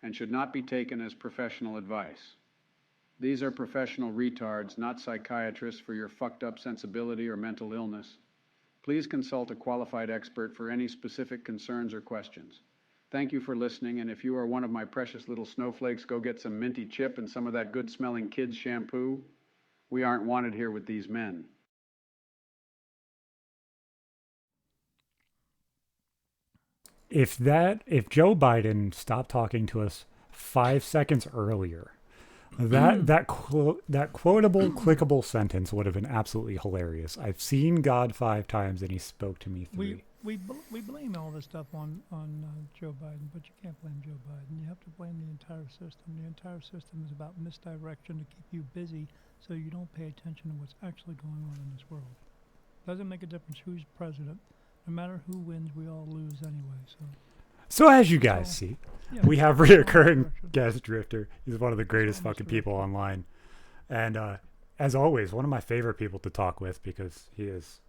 and should not be taken as professional advice. These are professional retards, not psychiatrists for your fucked up sensibility or mental illness. Please consult a qualified expert for any specific concerns or questions. Thank you for listening, and if you are one of my precious little snowflakes, go get some minty chip and some of that good-smelling kids' shampoo. We aren't wanted here with these men. If Joe Biden stopped talking to us 5 seconds earlier, that quotable, clickable sentence would have been absolutely hilarious. I've seen God 5 times, and he spoke to me 3. We blame all this stuff on Joe Biden, but you can't blame Joe Biden. You have to blame the entire system. The entire system is about misdirection to keep you busy so you don't pay attention to what's actually going on in this world. Doesn't make a difference who's president. No matter who wins, we all lose anyway. So as you guys see, yeah, we have reoccurring guest Drifter. He's one of the greatest fucking people online. And as always, one of my favorite people to talk with because he is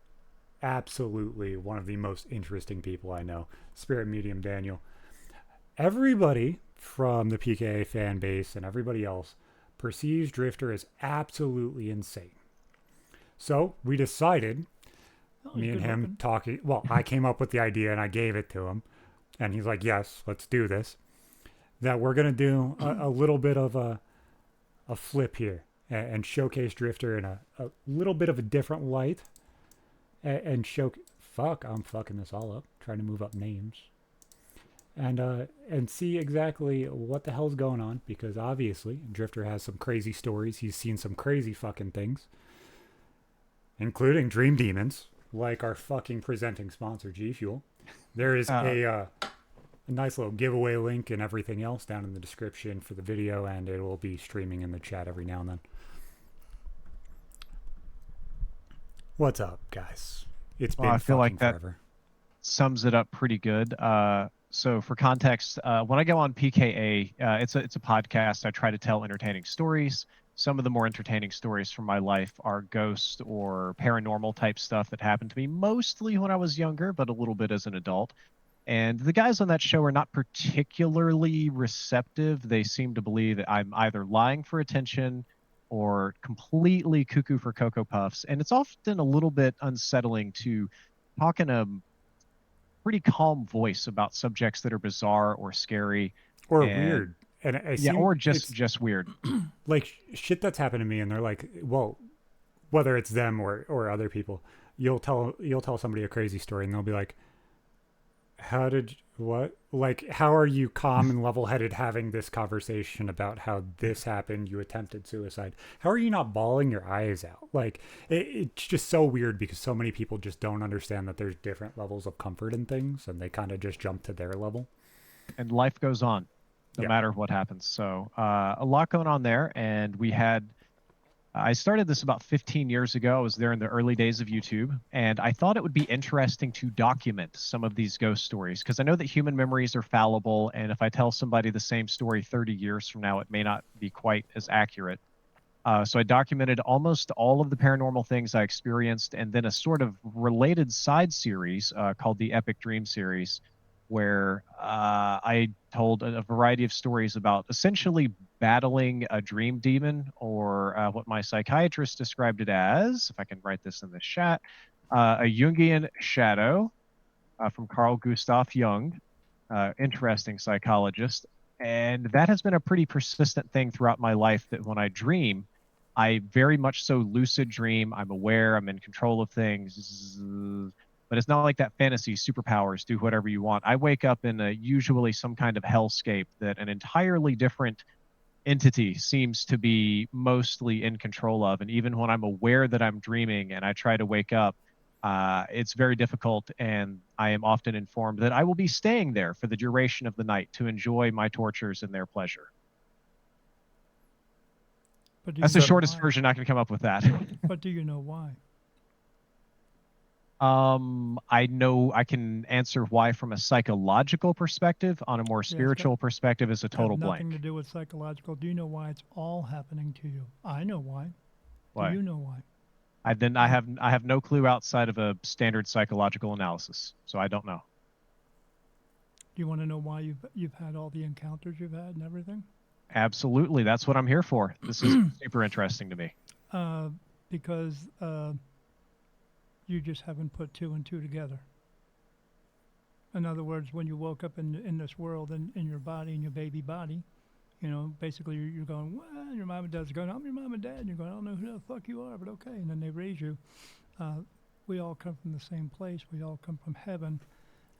absolutely one of the most interesting people I know. Spirit Medium Daniel. Everybody from the PKA fan base and everybody else perceives Drifter as absolutely insane. So we decided, me and him talking, well, I came up with the idea and I gave it to him. And he's like, yes, let's do this. That we're going to do a little bit of a flip here and showcase Drifter in a little bit of a different light. And I'm fucking this all up, trying to move up names. And see exactly what the hell's going on. Because obviously, Drifter has some crazy stories. He's seen some crazy fucking things. Including dream demons. Like our fucking presenting sponsor, Gfuel. There is a nice little giveaway link and everything else down in the description for the video, and it will be streaming in the chat every now and then. What's up, guys? It's been I feel like forever. That sums it up pretty good. So for context, when I go on PKA, it's a podcast. I try to tell entertaining stories. Some of the more entertaining stories from my life are ghost or paranormal type stuff that happened to me mostly when I was younger, but a little bit as an adult. And the guys on that show are not particularly receptive. They seem to believe that I'm either lying for attention or completely cuckoo for Cocoa Puffs. And it's often a little bit unsettling to talk in a pretty calm voice about subjects that are bizarre or scary. Or weird. And or just weird. Like shit that's happened to me, and they're like, well, whether it's them or other people, you'll tell somebody a crazy story, and they'll be like, like, how are you calm and level-headed having this conversation about how this happened, you attempted suicide? How are you not bawling your eyes out? Like, it's just so weird because so many people just don't understand that there's different levels of comfort in things, and they kind of just jump to their level. And life goes on. No matter what happens. So a lot going on there. And I started this about 15 years ago. I was there in the early days of YouTube. And I thought it would be interesting to document some of these ghost stories because I know that human memories are fallible. And if I tell somebody the same story 30 years from now, it may not be quite as accurate. So I documented almost all of the paranormal things I experienced. And then a sort of related side series called the Epic Dream series, where I told a variety of stories about essentially battling a dream demon, or what my psychiatrist described it as, if I can write this in the chat, a Jungian shadow from Carl Gustav Jung, interesting psychologist. And that has been a pretty persistent thing throughout my life, that when I dream, I very much so lucid dream. I'm aware, I'm in control of things. But it's not like that fantasy superpowers, do whatever you want. I wake up in usually some kind of hellscape that an entirely different entity seems to be mostly in control of. And even when I'm aware that I'm dreaming and I try to wake up, it's very difficult. And I am often informed that I will be staying there for the duration of the night to enjoy my tortures and their pleasure. That's the shortest version I can come up with that. But do you know why? I know I can answer why from a psychological perspective. On a more spiritual perspective, is a total blank. Nothing to do with psychological. Do you know why it's all happening to you? I know why. Why? Do you know why? I have no clue outside of a standard psychological analysis, so I don't know. you want to know why you've had all the encounters you've had and everything? Absolutely. That's what I'm here for. This is super interesting to me. Because you just haven't put two and two together. In other words, when you woke up in this world, in your body, in your baby body, basically you're going, well, your mom and dad's going, I'm your mom and dad. And you're going, I don't know who the fuck you are, but okay. And then they raise you. We all come from the same place. We all come from heaven.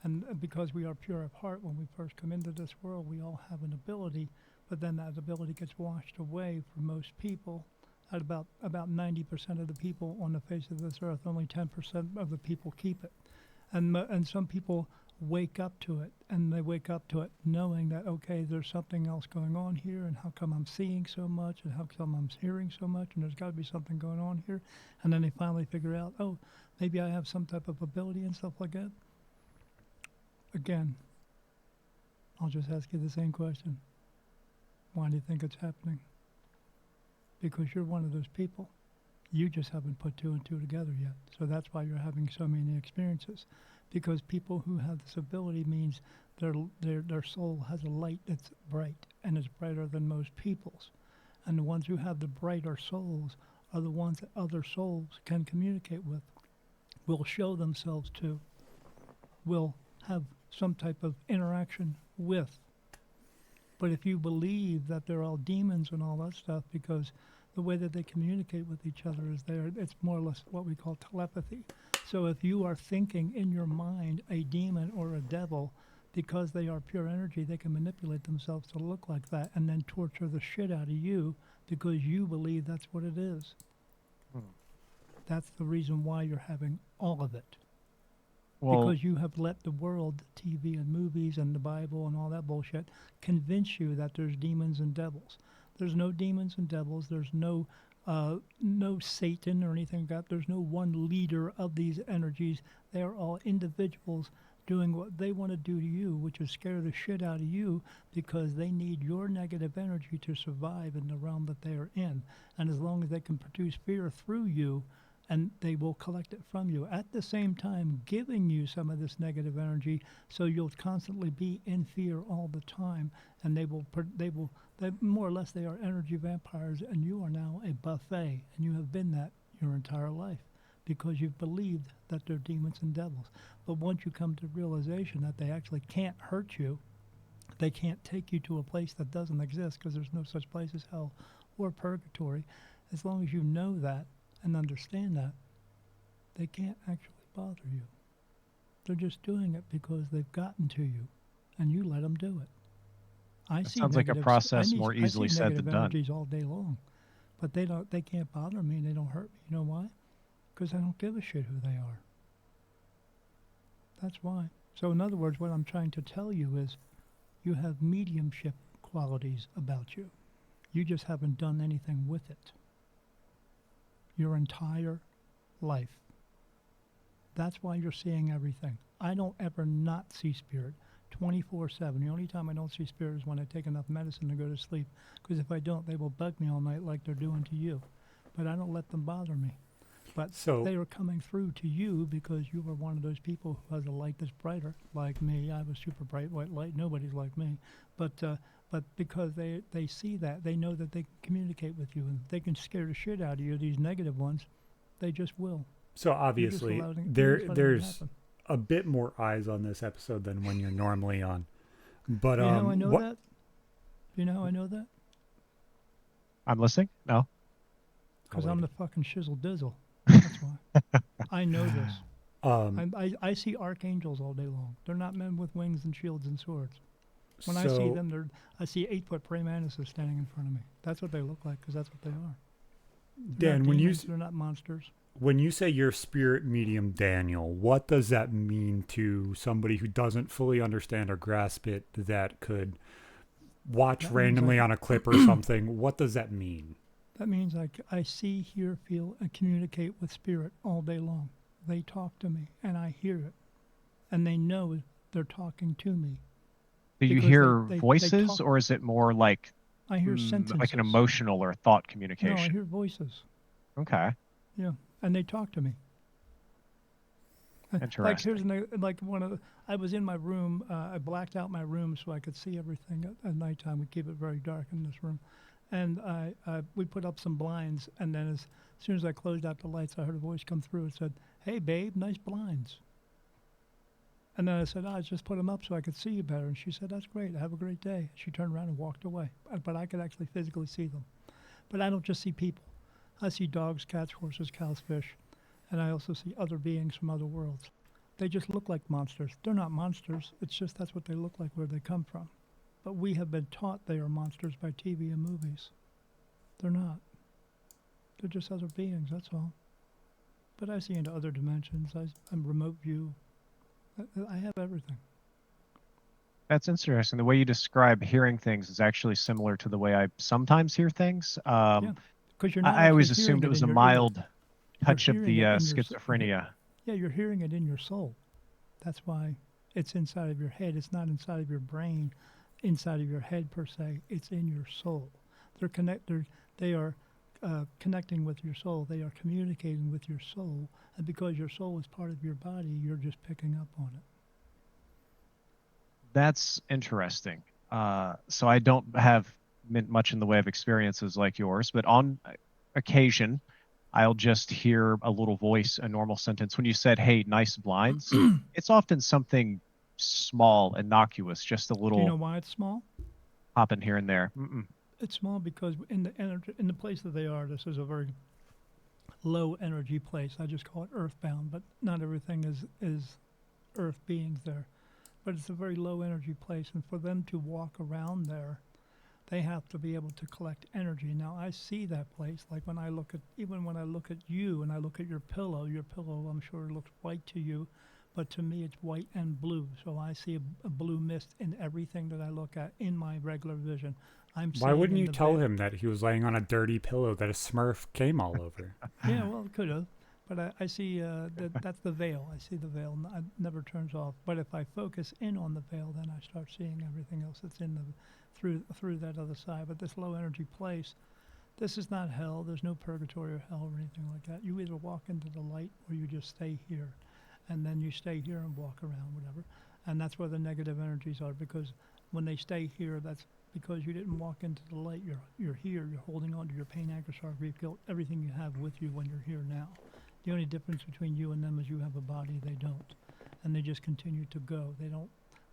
And because we are pure of heart, when we first come into this world, we all have an ability, but then that ability gets washed away for most people. At about 90% of the people on the face of this earth, only 10% of the people keep it. And some people wake up to it, and they wake up to it knowing that, okay, there's something else going on here, and how come I'm seeing so much, and how come I'm hearing so much, and there's got to be something going on here. And then they finally figure out, oh, maybe I have some type of ability and stuff like that. Again, I'll just ask you the same question. Why do you think it's happening? Because you're one of those people. You just haven't put two and two together yet. So that's why you're having so many experiences. Because people who have this ability means their soul has a light that's bright and is brighter than most people's. And the ones who have the brighter souls are the ones that other souls can communicate with, will show themselves to, will have some type of interaction with. But if you believe that they're all demons and all that stuff, because the way that they communicate with each other is it's more or less what we call telepathy. So if you are thinking in your mind a demon or a devil, because they are pure energy, they can manipulate themselves to look like that and then torture the shit out of you because you believe that's what it is. That's the reason why you're having all of it. Well, because you have let the world, TV and movies and the Bible and all that bullshit convince you that there's demons and devils. There's no demons and devils. There's no Satan or anything like that. There's no one leader of these energies. They are all individuals doing what they want to do to you, which is scare the shit out of you because they need your negative energy to survive in the realm that they are in. And as long as they can produce fear through you, and they will collect it from you, at the same time giving you some of this negative energy, so you'll constantly be in fear all the time, and they more or less, they are energy vampires, and you are now a buffet, and you have been that your entire life, because you've believed that they're demons and devils. But once you come to realization that they actually can't hurt you, they can't take you to a place that doesn't exist, because there's no such place as hell or purgatory, as long as you know that, and understand that, they can't actually bother you. They're just doing it because they've gotten to you, and you let them do it. That sounds like a process more easily said than done. Energies all day long, but they can't bother me, and they don't hurt me. You know why? Because I don't give a shit who they are. That's why. So in other words, what I'm trying to tell you is, you have mediumship qualities about you. You just haven't done anything with it. Your entire life. That's why you're seeing everything. I don't ever not see spirit 24/7. The only time I don't see spirit is when I take enough medicine to go to sleep. Because if I don't, they will bug me all night like they're doing to you. But I don't let them bother me. But they are coming through to you because you are one of those people who has a light that's brighter, like me. I have a super bright white light. Nobody's like me. But because they see that, they know that they can communicate with you, and they can scare the shit out of you, these negative ones, they just will. So obviously, there's a bit more eyes on this episode than when you're normally on. But you know how I know that? You know how I know that? I'm listening? No. Because I'm the fucking shizzle dizzle. That's why. I know this. I see archangels all day long. They're not men with wings and shields and swords. When I see them, I see 8-foot praying mantises standing in front of me. That's what they look like, because that's what they are. Dan, they're not monsters. When you say you're spirit medium Daniel, what does that mean to somebody who doesn't fully understand or grasp it, that could watch randomly on a clip or something? What does that mean? That means I see, hear, feel, and communicate with spirit all day long. They talk to me, and I hear it. And they know they're talking to me. Do you hear voices, or is it more like I hear sentences, like an emotional or thought communication? No, I hear voices. Okay. Yeah, and they talk to me. Like here's Interesting. like one of the, I was in my room. I blacked out my room so I could see everything at nighttime. We keep it very dark in this room, and we put up some blinds. And then as soon as I closed out the lights, I heard a voice come through. It said, "Hey, babe, nice blinds." And then I said, "I just put them up so I could see you better." And she said, "That's great. Have a great day." She turned around and walked away. But I could actually physically see them. But I don't just see people. I see dogs, cats, horses, cows, fish, and I also see other beings from other worlds. They just look like monsters. They're not monsters. It's just that's what they look like where they come from. But we have been taught they are monsters by TV and movies. They're not. They're just other beings, that's all. But I see into other dimensions. I'm remote view. I have everything. That's interesting. The way you describe hearing things is actually similar to the way I sometimes hear things. Yeah, because you're not I always actually hearing assumed it it was in a your mild ears. touch You're of hearing the it in your schizophrenia. Yeah, you're hearing it in your soul. That's why it's inside of your head. It's not inside of your brain, inside of your head per se. It's in your soul. They are connecting with your soul. They are communicating with your soul. And because your soul is part of your body, you're just picking up on it. That's interesting. So I don't have much in the way of experiences like yours, but on occasion, I'll just hear a little voice, a normal sentence. When you said, "Hey, nice blinds," it's often something small, innocuous, just a Do you know little why it's small? popping here and there. It's small because in the place that they are, this is a very low energy place. I just call it earthbound, but not everything is earth beings there. But it's a very low energy place, and for them to walk around there, they have to be able to collect energy. Now I see that place, like when I look at you and I look at your pillow I'm sure looks white to you, but to me it's white and blue. So I see a blue mist in everything that I look at in my regular vision. Why wouldn't you tell him that he was laying on a dirty pillow that a Smurf came all over? Yeah, well, it could have. But I see that's the veil. I see the veil. It never turns off. But if I focus in on the veil, then I start seeing everything else that's in through that other side. But this low energy place, this is not hell. There's no purgatory or hell or anything like that. You either walk into the light or you just stay here. And then you stay here and walk around, whatever. And that's where the negative energies are, because when they stay here, that's because you didn't walk into the light. You're here. You're holding on to your pain, anger, sorrow, grief, guilt, everything you have with you when you're here now. The only difference between you and them is you have a body, they don't. And they just continue to go. They don't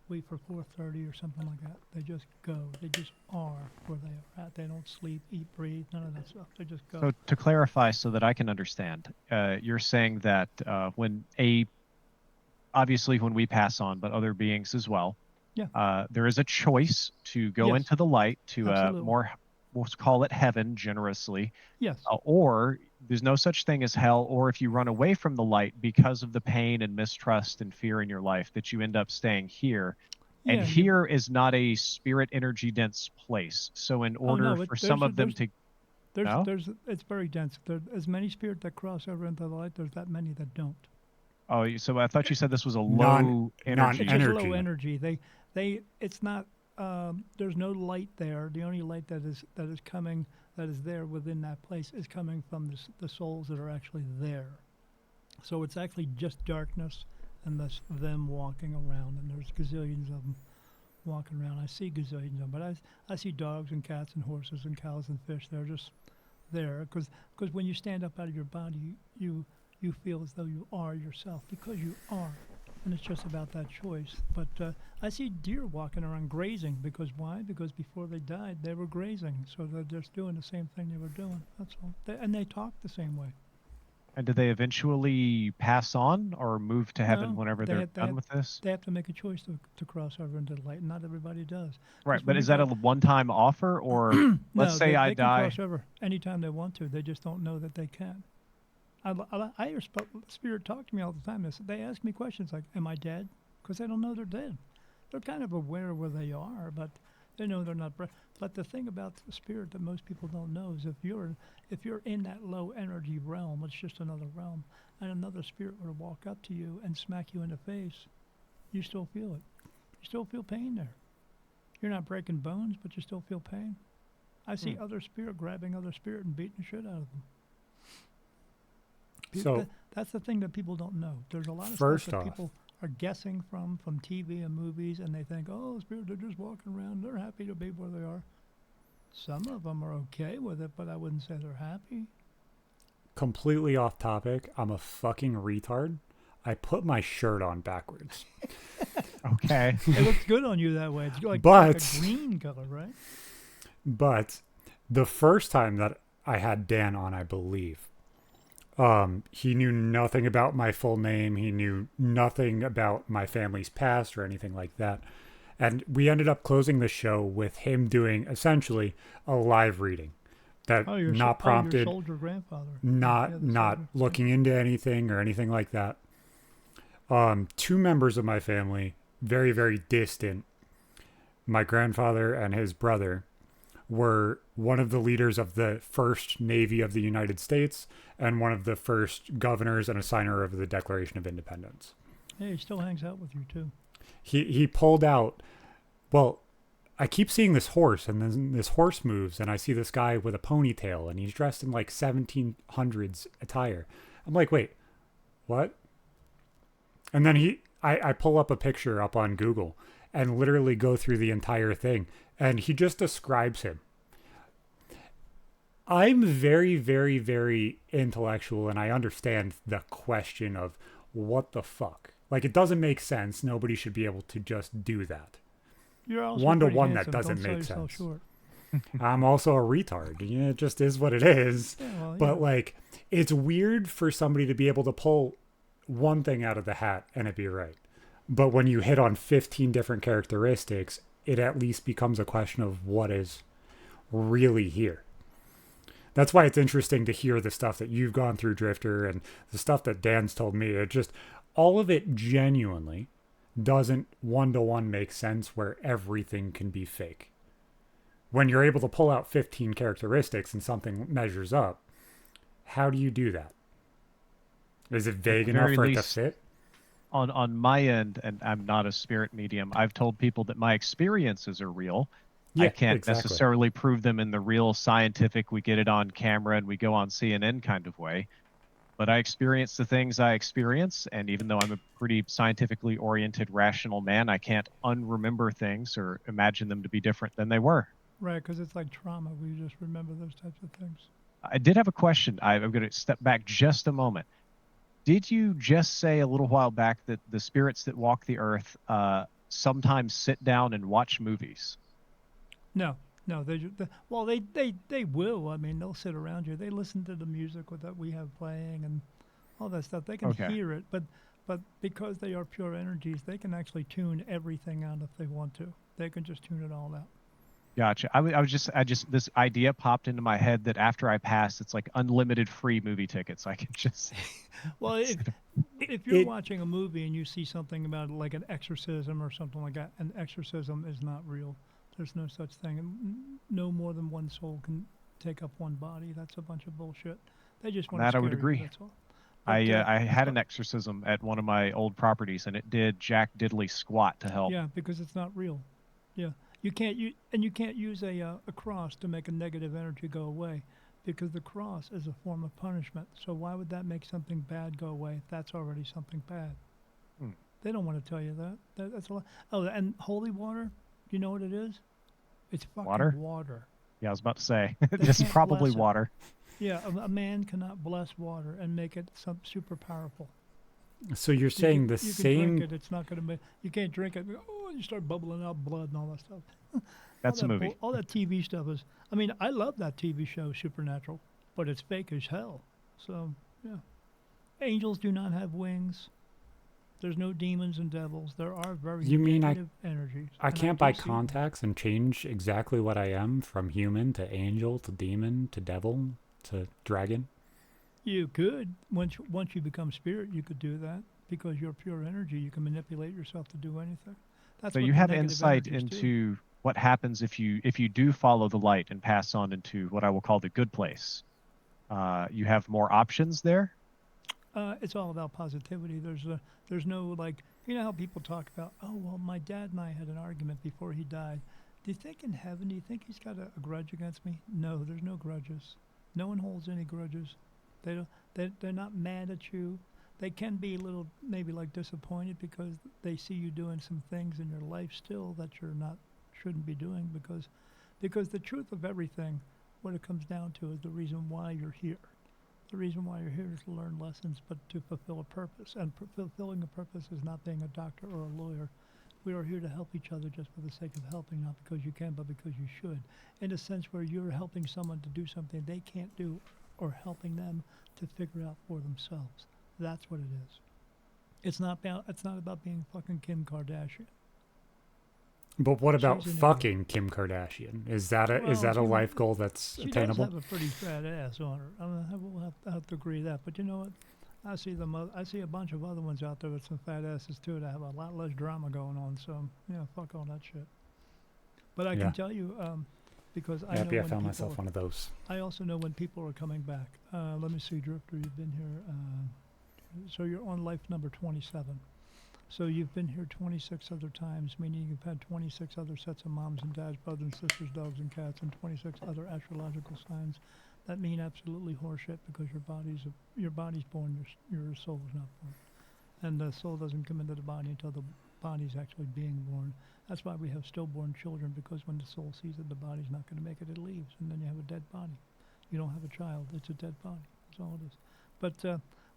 wait for 4:30 or something like that. They just go. They just are where they are at. They don't sleep, eat, breathe, none of that stuff. They just go. So to clarify so that I can understand, you're saying that obviously when we pass on, but other beings as well, there is a choice to go into the light, to we'll call it heaven generously. Yes. Or there's no such thing as hell, or if you run away from the light because of the pain and mistrust and fear in your life, that you end up staying here. And here is not a spirit energy dense place. So in order for some of them to... It's very dense. There's as many spirits that cross over into the light, there's that many that don't. Oh, so I thought you said this was a low energy. It's just low energy. It's not, there's no light there. The only light that is coming, that is there within that place, is coming from the souls that are actually there. So it's actually just darkness and them walking around, and there's gazillions of them walking around. I see gazillions of them, but I see dogs and cats and horses and cows and fish. They're just there because when you stand up out of your body, you feel as though you are yourself, because you are. And it's just about that choice. But I see deer walking around grazing. Because why? Because before they died, they were grazing. So they're just doing the same thing they were doing. That's all. And they talk the same way. And do they eventually pass on or move to heaven whenever they're done with this? They have to make a choice to cross over into the light. And not everybody does. Right, but is that a one-time offer? Or let's say I die. They can cross over anytime they want to. They just don't know that they can. I hear spirit talk to me all the time. They ask me questions like, "Am I dead?" Because they don't know they're dead. They're kind of aware where they are, but they know they're not. But the thing about the spirit that most people don't know is if you're in that low energy realm, it's just another realm, and another spirit were to walk up to you and smack you in the face, you still feel it. You still feel pain there. You're not breaking bones, but you still feel pain. I see other spirit grabbing other spirit and beating the shit out of them. So that's the thing that people don't know. There's a lot of first stuff that off, people are guessing from TV and movies, and they think, oh, spirits are just walking around. They're happy to be where they are. Some of them are okay with it, but I wouldn't say they're happy. completely off topic, I'm a fucking retard. I put my shirt on backwards. Okay. It looks good on you that way. It's like a green color, right? But the first time that I had Dan on, I believe, he knew nothing about my full name. He knew nothing about my family's past or anything like that. And we ended up closing the show with him doing essentially a live reading that not prompted, your soldier grandfather. not looking into anything or anything like that. Two members of my family, very, very distant, my grandfather and his brother, were one of the leaders of the first Navy of the United States and one of the first governors and a signer of the Declaration of Independence. Yeah, he still hangs out with you too. He pulled out, well, I keep seeing this horse, and then this horse moves, and I see this guy with a ponytail, and he's dressed in like 1700s attire. I'm like, wait, what? And then I pull up a picture up on Google and literally go through the entire thing, and he just describes him. I'm very, very, very intellectual, and I understand the question of what the fuck. Like, it doesn't make sense. Nobody should be able to just do that. You're also One-to-one, that handsome. doesn't Don't make sell yourself sense. short. I'm also a retard. Yeah, it just is what it is. Yeah, well, But yeah. like, it's weird for somebody to be able to pull one thing out of the hat and it be right. But when you hit on 15 different characteristics, it at least becomes a question of what is really here. That's why it's interesting to hear the stuff that you've gone through, Drifter, and the stuff that Dan's told me. It just, all of it genuinely doesn't one-to-one make sense where everything can be fake. When you're able to pull out 15 characteristics and something measures up, how do you do that? Is it vague enough for it to fit? On my end, and I'm not a spirit medium, I've told people that my experiences are real. Yeah, I can't exactly. necessarily prove them in the real scientific, we get it on camera and we go on CNN kind of way. But I experience the things I experience, and even though I'm a pretty scientifically oriented, rational man, I can't unremember things or imagine them to be different than they were. Right, because it's like trauma. We just remember those types of things. I did have a question. I'm going to step back just a moment. Did you just say a little while back that the spirits that walk the earth sometimes sit down and watch movies? No, they will. I mean, they'll sit around you. They listen to the music that we have playing and all that stuff. They can hear it, but because they are pure energies, they can actually tune everything out if they want to. They can just tune it all out. Gotcha. I was just this idea popped into my head that after I pass, it's like unlimited free movie tickets. I can just. Well, if you're watching a movie and you see something about like an exorcism or something like that, an exorcism is not real. There's no such thing. And no more than one soul can take up one body. That's a bunch of bullshit. They just want to scare I would agree. You, that's all. I had an exorcism at one of my old properties, and it did jack diddly squat to help. Yeah, because it's not real. Yeah. You can't use a cross to make a negative energy go away, because the cross is a form of punishment. So why would that make something bad go away if that's already something bad? They don't want to tell you that. That's a lot. Oh, and holy water, you know what it is? It's fucking water. Yeah, I was about to say. This is probably water. Yeah, a man cannot bless water and make it some super powerful. So you're saying the you same. can drink it, it's not going to make. You can't drink it. Oh, you start bubbling out blood and all that stuff. That's a movie. All that TV stuff is. I mean, I love that TV show, Supernatural, but it's fake as hell. So yeah, angels do not have wings. There's no demons and devils. There are very negative energies. I can't buy contacts and change exactly what I am from human to angel to demon to devil to dragon? You could. Once you become spirit, you could do that because you're pure energy. You can manipulate yourself to do anything. That's so what you the have negative insight energies into do. what happens if you do follow the light and pass on into what I will call the good place. You have more options there? It's all about positivity. There's no, like, you know how people talk about, oh, well, my dad and I had an argument before he died. Do you think in heaven, do you think he's got a grudge against me? No, there's no grudges. No one holds any grudges. They They're not mad at you. They can be a little maybe like disappointed because they see you doing some things in your life still that shouldn't be doing because the truth of everything, what it comes down to is the reason why you're here. The reason why you're here is to learn lessons, but to fulfill a purpose. And fulfilling a purpose is not being a doctor or a lawyer. We are here to help each other just for the sake of helping, not because you can, but because you should. In a sense where you're helping someone to do something they can't do, or helping them to figure out for themselves. That's what it is. It's not about being fucking Kim Kardashian. But what about She's an fucking Kim Kardashian? Is that a life goal that's attainable? She does have a pretty fat ass on her. I mean, we'll have to agree with that. But you know what? I see a bunch of other ones out there with some fat asses too that have a lot less drama going on. So yeah, fuck all that shit. But I can tell you, because I know Happy I when found people myself one of those. I also know when people are coming back. Let me see, Driftor, you've been here. So you're on life number 27. So you've been here 26 other times, meaning you've had 26 other sets of moms and dads, brothers and sisters, dogs and cats, and 26 other astrological signs that mean absolutely horseshit because your body's born, your soul is not born. And the soul doesn't come into the body until the body's actually being born. That's why we have stillborn children, because when the soul sees that the body's not going to make it, it leaves, and then you have a dead body. You don't have a child, it's a dead body. That's all it is.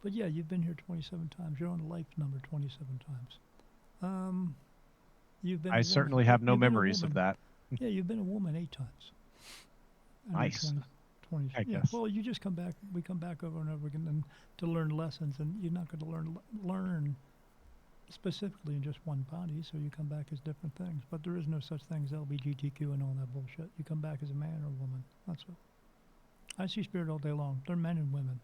But yeah, you've been here 27 times. You're on life number 27 times. You've been. I certainly have no memories of that. Yeah, you've been a woman 8 times. Nice. 20, I yeah. guess. Well, you just come back. We come back over and over again and to learn lessons, and you're not going to learn specifically in just one body. So you come back as different things. But there is no such thing as LGBTQ and all that bullshit. You come back as a man or a woman. That's it. I see spirit all day long. They're men and women.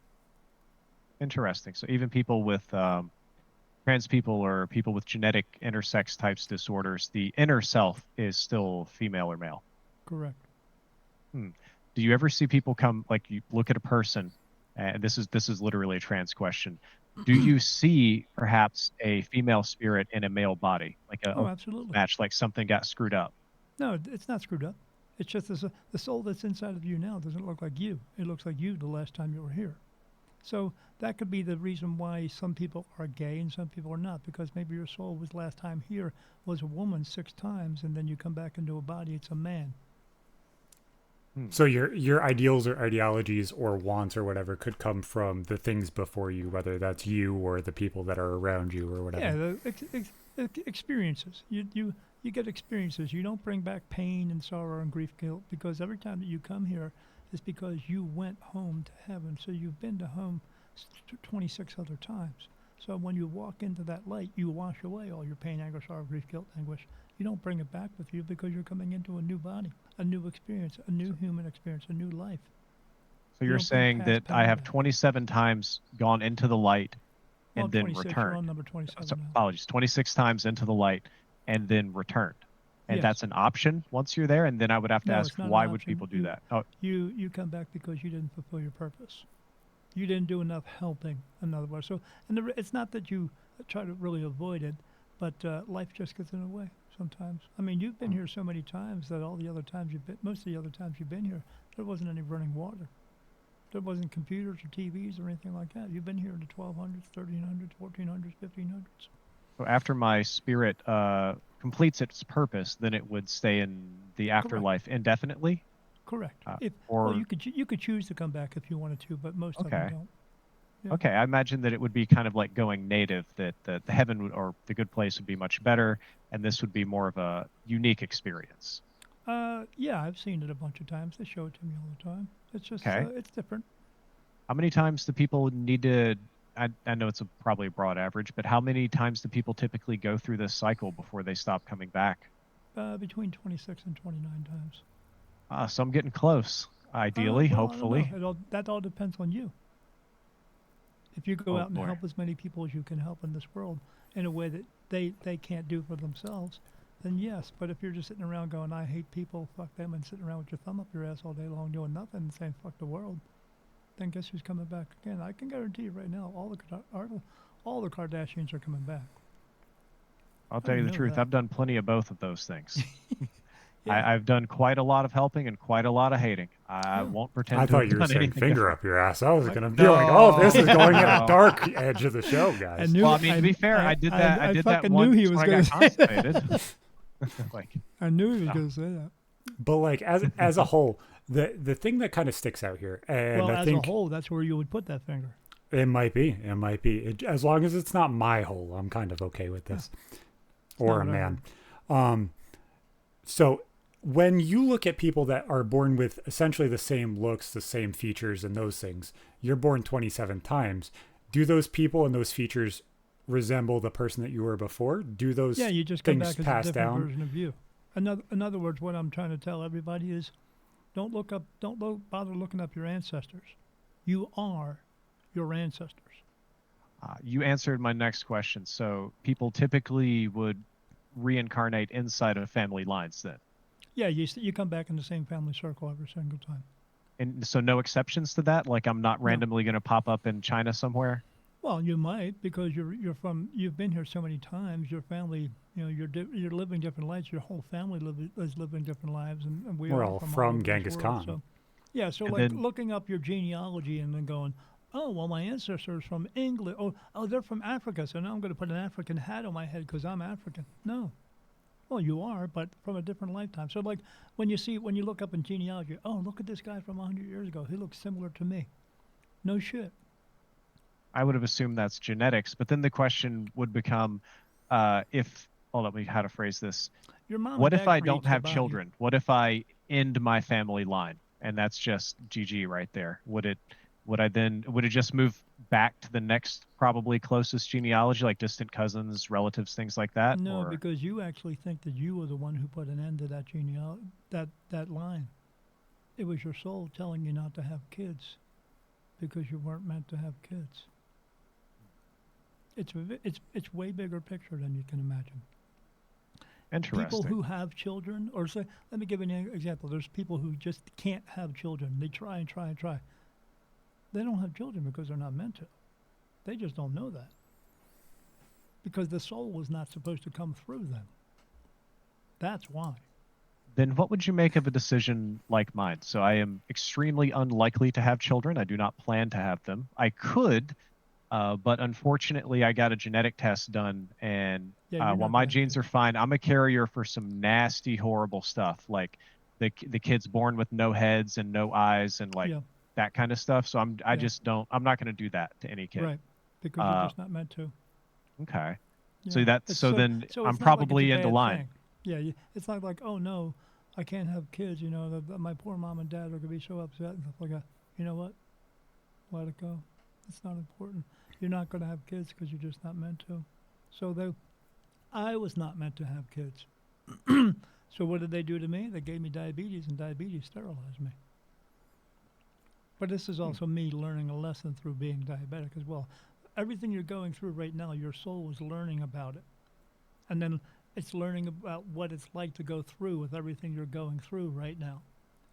Interesting. So even people with trans people or people with genetic intersex types disorders, the inner self is still female or male. Correct. Do you ever see people come, like you look at a person, and this is literally a trans question. Do you see perhaps a female spirit in a male body, like a absolutely. match, like something got screwed up? No, it's not screwed up. It's just the soul that's inside of you now doesn't look like you. It looks like you the last time you were here. So that could be the reason why some people are gay and some people are not, because maybe your soul was last time here was a woman 6 times, and then you come back into a body, it's a man. So your ideals or ideologies or wants or whatever could come from the things before you, whether that's you or the people that are around you or whatever. Yeah, the experiences. You get experiences. You don't bring back pain and sorrow and grief, guilt, because every time that you come here, is because you went home to heaven. So you've been to home 26 other times. So when you walk into that light, you wash away all your pain, anger, sorrow, grief, guilt, anguish. You don't bring it back with you because you're coming into a new body, a new experience, a new human experience, a new life. So you're saying that I have 27 times gone into the light and then returned. You're on number 27 So, now. apologies, 26 times into the light and then returned. And Yes. that's an option once you're there, and then I would have to No, ask, it's not an why would option. people do that? Oh, You come back because you didn't fulfill your purpose. You didn't do enough helping, in other words. So, and it's not that you try to really avoid it, but life just gets in the way sometimes. I mean, you've been here so many times that most of the other times you've been here, there wasn't any running water. There wasn't computers or TVs or anything like that. You've been here in the 1200s, 1300s, 1400s, 1500s. so after my spirit completes its purpose, then it would stay in the afterlife indefinitely? Correct. Or you could choose to come back if you wanted to, but most of them don't. Yeah. Okay, I imagine that it would be kind of like going native, that the heaven or the good place would be much better, and this would be more of a unique experience. Yeah, I've seen it a bunch of times. They show it to me all the time. It's just, Okay. it's different. How many times do people need to, I know it's probably a broad average, but how many times do people typically go through this cycle before they stop coming back? Between 26 and 29 times. So I'm getting close, ideally, Well, I don't hopefully. know. That all depends on you. If you go out and help as many people as you can help in this world in a way that they can't do for themselves, then yes. But if you're just sitting around going, I hate people, fuck them, and sitting around with your thumb up your ass all day long doing nothing and saying fuck the world, then guess who's coming back again? I can guarantee you right now, all the Kardashians are coming back. I'll tell you the truth, that. I've done plenty of both of those things. Yeah. I've done quite a lot of helping and quite a lot of hating. I won't pretend I to thought have you were done saying anything finger different. up your ass. I was going to be like, oh, this is going in a No. dark edge of the show, guys. knew, Well, I mean, to be fair, I did that. I did that fucking once knew he was when I got gonna say that. constipated. Like, I knew he was No. going to say that. But like as a whole, the thing that kind of sticks out here, and Well, I as think a whole, that's where you would put that finger. it might be, as long as it's not my hole, I'm kind of okay with this, or a not man. whatever. So when you look at people that are born with essentially the same looks, the same features, and those things, you're born 27 times. Do those people and those features resemble the person that you were before? Do those Yeah, you just come things back as a pass different down? version of you. In other words, what I'm trying to tell everybody is, don't bother looking up your ancestors. You are your ancestors. you answered my next question. So people typically would reincarnate inside of family lines then. Yeah, you come back in the same family circle every single time. And so no exceptions to that? Like I'm not No. randomly going to pop up in China somewhere? Well, you might, because you've been here so many times. Your family, you're living different lives. Your whole family is living different lives, and We're all all from over this Genghis world, Khan. So, yeah, so And like then- looking up your genealogy and then going, oh, well, my ancestors from England. Oh, they're from Africa, so now I'm going to put an African hat on my head because I'm African. No. Well, you are, but from a different lifetime. So like when you look up in genealogy, oh, look at this guy from 100 years ago. He looks similar to me. No shit. I would have assumed that's genetics, but then the question would become, hold on, how to phrase this. Your mom. What and if dad I don't creates the have body. children? What if I end my family line and that's just GG right there? Would it just move back to the next probably closest genealogy, like distant cousins, relatives, things like that? No, or... because you actually think that you were the one who put an end to that genealogy, that line. It was your soul telling you not to have kids because you weren't meant to have kids. It's way bigger picture than you can imagine. Interesting. People who have children, or say, let me give you an example. There's people who just can't have children. They try and try and try. They don't have children because they're not meant to. They just don't know that. Because the soul was not supposed to come through them. That's why. Then what would you make of a decision like mine? So I am extremely unlikely to have children. I do not plan to have them. I could, but unfortunately I got a genetic test done, and Yeah, you're while not my gonna have genes are fine, I'm a carrier for some nasty, horrible stuff, like the kids born with no heads and no eyes and like Yeah. that kind of stuff. So I'm Yeah. not going to do that to any kid. Right. Because you're just not meant to. Okay. Yeah. So that's It's then so I'm it's not like it's a probably into bad line. thing. Yeah, it's not like, oh no, I can't have kids. My poor mom and dad are gonna be so upset and stuff like that. You know what? Let it go. It's not important. You're not gonna have kids because you're just not meant to. So I was not meant to have kids. So what did they do to me? They gave me diabetes, and diabetes sterilized me. But this is also me learning a lesson through being diabetic as well. Everything you're going through right now, your soul is learning about it. And then it's learning about what it's like to go through with everything you're going through right now.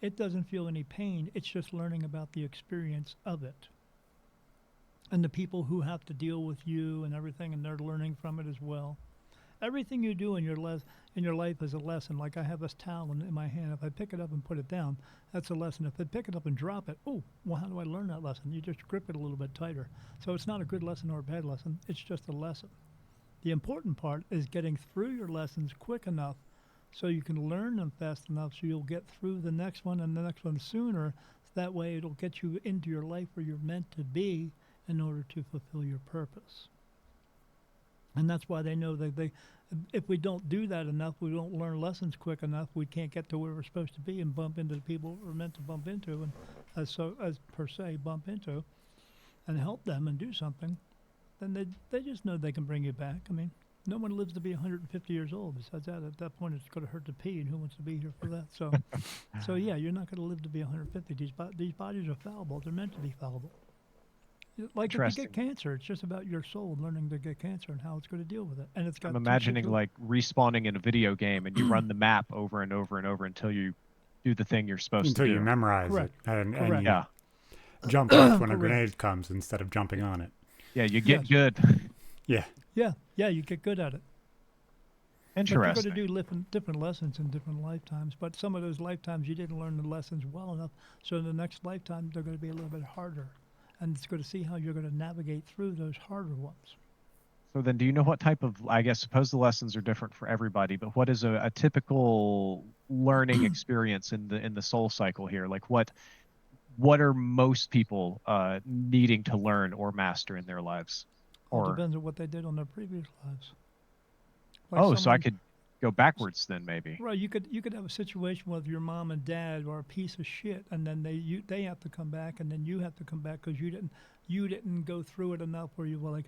It doesn't feel any pain. It's just learning about the experience of it. And the people who have to deal with you and everything, and they're learning from it as well. Everything you do in your life is a lesson. Like I have this towel in my hand. If I pick it up and put it down, that's a lesson. If I pick it up and drop it, oh, well, how do I learn that lesson? You just grip it a little bit tighter. So it's not a good lesson or a bad lesson. It's just a lesson. The important part is getting through your lessons quick enough so you can learn them fast enough so you'll get through the next one and the next one sooner. That way it'll get you into your life where you're meant to be in order to fulfill your purpose. And that's why they know that if we don't do that enough, we don't learn lessons quick enough, we can't get to where we're supposed to be and bump into the people we're meant to bump into, and as per se bump into, and help them and do something. Then they just know they can bring you back. I mean, no one lives to be 150 years old. Besides that, at that point, it's going to hurt to pee, and who wants to be here for that? So yeah, you're not going to live to be 150. These bodies are fallible. They're meant to be fallible. Like if you get cancer, it's just about your soul learning to get cancer and how it's going to deal with it. And it's got. I'm imagining like respawning in a video game, and you run the map over and over and over until you do the thing you're supposed to do. Until you memorize Correct. it and Correct. you jump off when a Correct. grenade comes instead of jumping on it. Yeah, you get Yes. good. Yeah. Yeah, you get good at it. But you're going to Interesting. do different lessons in different lifetimes. But some of those lifetimes you didn't learn the lessons well enough. So in the next lifetime, they're going to be a little bit harder. And it's going to see how you're going to navigate through those harder ones. So then, do you know what type of, I guess, suppose the lessons are different for everybody, but what is a typical learning experience in the soul cycle here? Like what are most people needing to learn or master in their lives? All Or depends on what they did on their previous lives. Like oh, so I someone- could go backwards then maybe. Right, you could have a situation where your mom and dad are a piece of shit, and then they have to come back, and then you have to come back because you didn't go through it enough where you were like,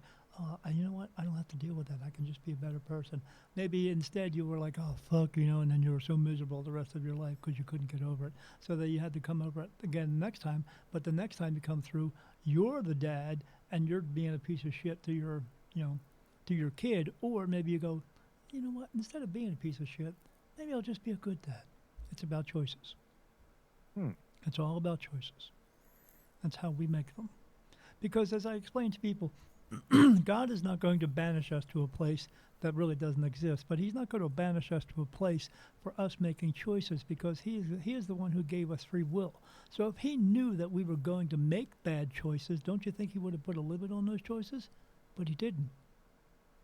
you know what, I don't have to deal with that. I can just be a better person. Maybe instead you were like, oh fuck, and then you were so miserable the rest of your life because you couldn't get over it. So that you had to come over it again next time. But the next time you come through, you're the dad, and you're being a piece of shit to your to your kid, or maybe you go, you know what, instead of being a piece of shit, maybe I'll just be a good dad. It's about choices. It's all about choices. That's how we make them. Because as I explain to people, God is not going to banish us to a place that really doesn't exist, but he's not going to banish us to a place for us making choices because he is the one who gave us free will. So if he knew that we were going to make bad choices, don't you think he would have put a limit on those choices? But he didn't.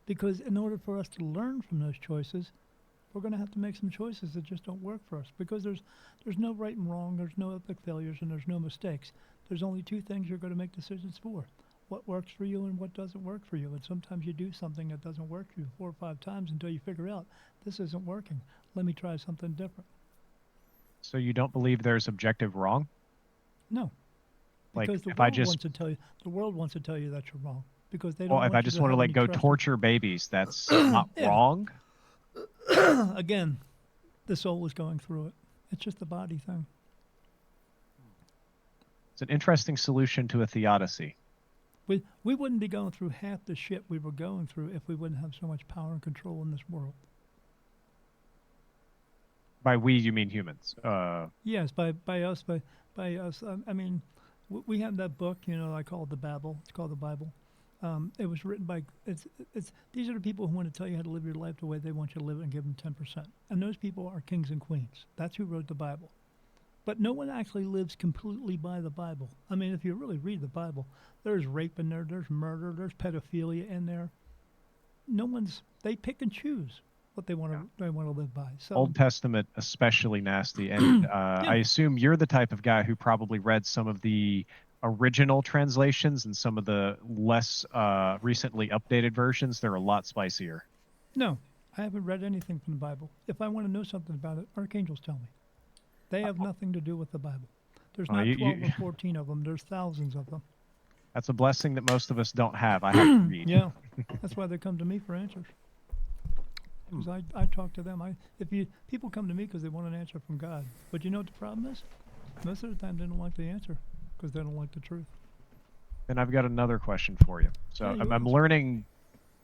Because in order for us to learn from those choices, we're going to have to make some choices that just don't work for us. Because there's no right and wrong, there's no epic failures, and there's no mistakes. There's only two things you're going to make decisions for. What works for you and what doesn't work for you. And sometimes you do something that doesn't work for you 4 or 5 times until you figure out, this isn't working. Let me try something different. So you don't believe there's objective wrong? No. Like Because the if I world just wants to tell you, the world wants to tell you that you're wrong. Because they don't well, want if I you just to want to have like any go trust in- torture babies, that's not Yeah. wrong. Again, the soul is going through it. It's just a body thing. It's an interesting solution to a theodicy. We wouldn't be going through half the shit we were going through if we wouldn't have so much power and control in this world. By we, you mean humans. Yes, by us. I mean, we have that book, I call it the Bible. It's called the Bible. It was written by, these are the people who want to tell you how to live your life the way they want you to live it and give them 10%. And those people are kings and queens. That's who wrote the Bible. But no one actually lives completely by the Bible. I mean, if you really read the Bible, there's rape in there, there's murder, there's pedophilia in there. They pick and choose what they want to live by. So Old Testament especially nasty. And I assume you're the type of guy who probably read some of the original translations and some of the less recently updated versions. They're a lot spicier. no, I haven't read anything from the Bible. If I want to know something about it, archangels tell me. They have nothing to do with the Bible. There's not 12 or 14 of them. There's thousands of them. That's a blessing that most of us don't have. I have to read. Yeah, that's why they come to me for answers. Because I talk to them. People come to me because they want an answer from God. But you know what the problem is? Most of the time they don't like the answer because they don't like the truth. And I've got another question for you. So Yeah, I'm learning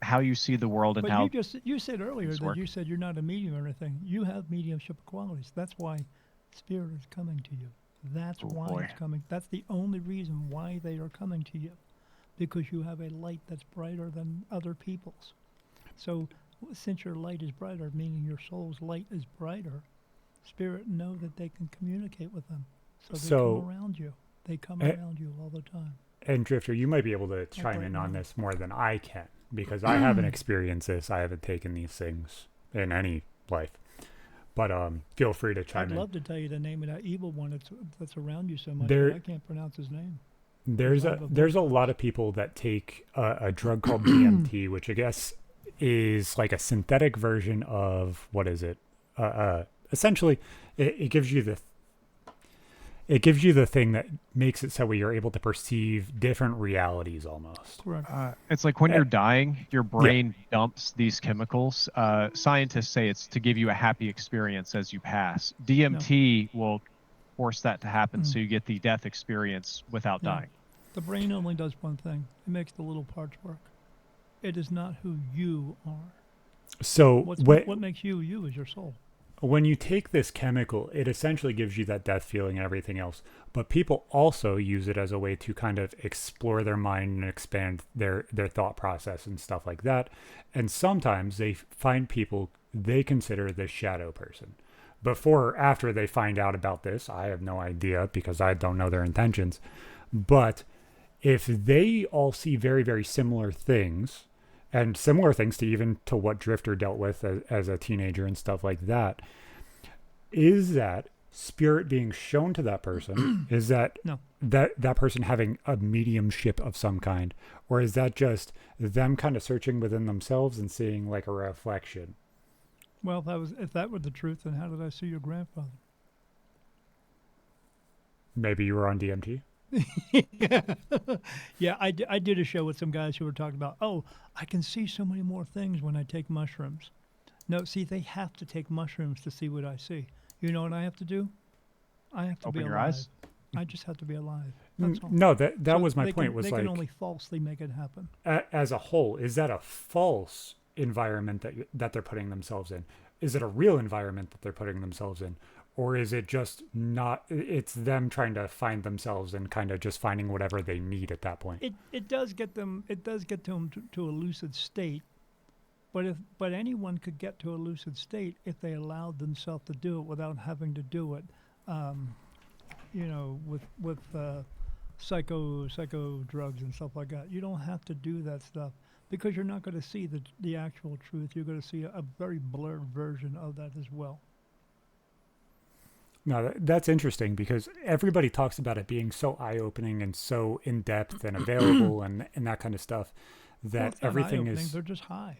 how you see the world and But how you said earlier things that work. you said you're not a medium or anything. You have mediumship qualities. That's why spirit is coming to you. That's Oh, why boy. it's coming. That's the only reason why they are coming to you. Because you have a light that's brighter than other people's. So since your light is brighter, meaning your soul's light is brighter, spirit know that they can communicate with them. So they come around you. They come around you all the time. And Drifter, you might be able to chime in on this more than I can because I haven't experienced this. I haven't taken these things in any life. But feel free to chime I'd in. love to tell you the name of that evil one that's around you so much, There- but I can't pronounce his name. There's a lot of people that take a drug called DMT, which I guess is like a synthetic version of what is it? Essentially, it gives you the thing that makes it so you're able to perceive different realities almost. Correct. it's like when you're dying, your brain dumps these chemicals. Scientists say it's to give you a happy experience as you pass. DMT will force that to happen so you get the death experience without Yeah. dying. The brain only does one thing. It makes the little parts work. It is not who you are. So What makes you you is your soul. when you take this chemical, it essentially gives you that death feeling and everything else. But people also use it as a way to kind of explore their mind and expand their thought process and stuff like that. And sometimes they find people they consider the shadow person. Before or after they find out about this, I have no idea because I don't know their intentions. But if they all see very, very similar things, and similar things to even to what Driftor dealt with as a teenager and stuff like that, is that spirit being shown to that person? Is that No. that person having a mediumship of some kind? Or is that just them kind of searching within themselves and seeing like a reflection? Well, if that were the truth, then how did I see your grandfather? Maybe you were on DMT? Yeah, I did a show with some guys who were talking about, oh, I can see so many more things when I take mushrooms. No, see, they have to take mushrooms to see what I see. You know what I have to do? I have to Open be your alive. eyes? I just have to be alive. That's all. No, that So was my they point. Can, Was they like, can only falsely make it happen. As a whole, is that a false environment that they're putting themselves in? Is it a real environment that they're putting themselves in? Or is it just not, it's them trying to find themselves and kind of just finding whatever they need at that point? It does get them to a lucid state, but anyone could get to a lucid state if they allowed themselves to do it without having to do it, with psycho drugs and stuff like that. You don't have to do that stuff because you're not going to see the actual truth. You're going to see a very blurred version of that as well. No, that's interesting because everybody talks about it being so eye-opening and so in-depth and available and that kind of stuff that everything is... They're just high.